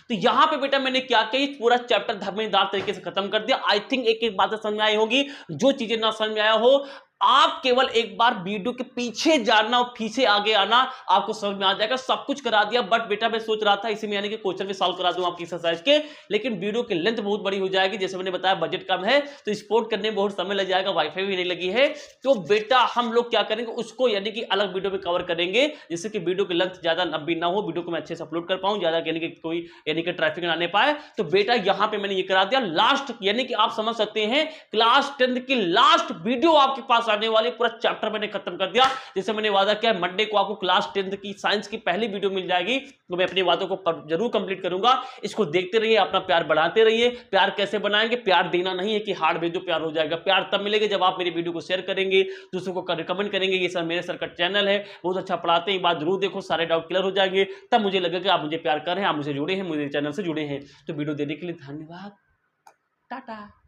तो यहां पे बेटा मैंने क्या किया, पूरा चैप्टर धब्बेदार तरीके से खत्म कर दिया। आई थिंक एक एक बात समझ में आई होगी, जो चीजें ना समझ में आया हो आप केवल एक बार वीडियो के पीछे जाना और पीछे आगे आना, आपको समझ में आ जाएगा। सब कुछ करा दिया, बट बेटा मैं सोच रहा था इसी में यानी कि क्वेश्चन भी सॉल्व करा दूं आपकी एक्सरसाइज के, लेकिन वीडियो की लेंथ बहुत बड़ी हो जाएगी। जैसे मैंने बताया बजट कम है तो स्पोर्ट करने में बहुत समय लग जाएगा, वाईफाई भी नहीं लगी है। तो बेटा हम लोग क्या करेंगे, उसको यानी कि अलग वीडियो में कवर करेंगे, जिससे कि वीडियो की लेंथ ज्यादा लंबी ना हो, वीडियो को मैं अच्छे से अपलोड कर पाऊं, ज्यादा यानी कि कोई यानी कि ट्रैफिक ना आने पाए। तो बेटा यहां पे मैंने ये करा दिया लास्ट, यानी कि आप समझ सकते हैं क्लास 10 की लास्ट वीडियो आपके पास आने वाली, पूरा चैप्टर मैंने खत्म कर दिया। जैसे मैंने वादा किया मंडे को आपको क्लास 10 की साइंस की पहली वीडियो मिल जाएगी, तो मैं अपने वादों को जरूर कंप्लीट करूंगा। इसको देखते रहिए, अपना प्यार बढ़ाते रहिए। प्यार कैसे बनाएंगे, प्यार देना नहीं है कि हार्ड भेजो प्यार हो जाएगा। प्यार तब मिलेगा जब आप मेरी वीडियो को शेयर करेंगे, दूसरों को रिकमेंड करेंगे। ये सर मेरे सर का चैनल है, बहुत अच्छा पढ़ाते हैं, बात जरूर देखो, सारे डाउट क्लियर हो जाएंगे। तब मुझे लगेगा कि आप मुझे प्यार कर रहे हैं, आप मुझे जुड़े हैं, मुझे चैनल से जुड़े हैं। तो वीडियो देने के लिए धन्यवाद, टाटा।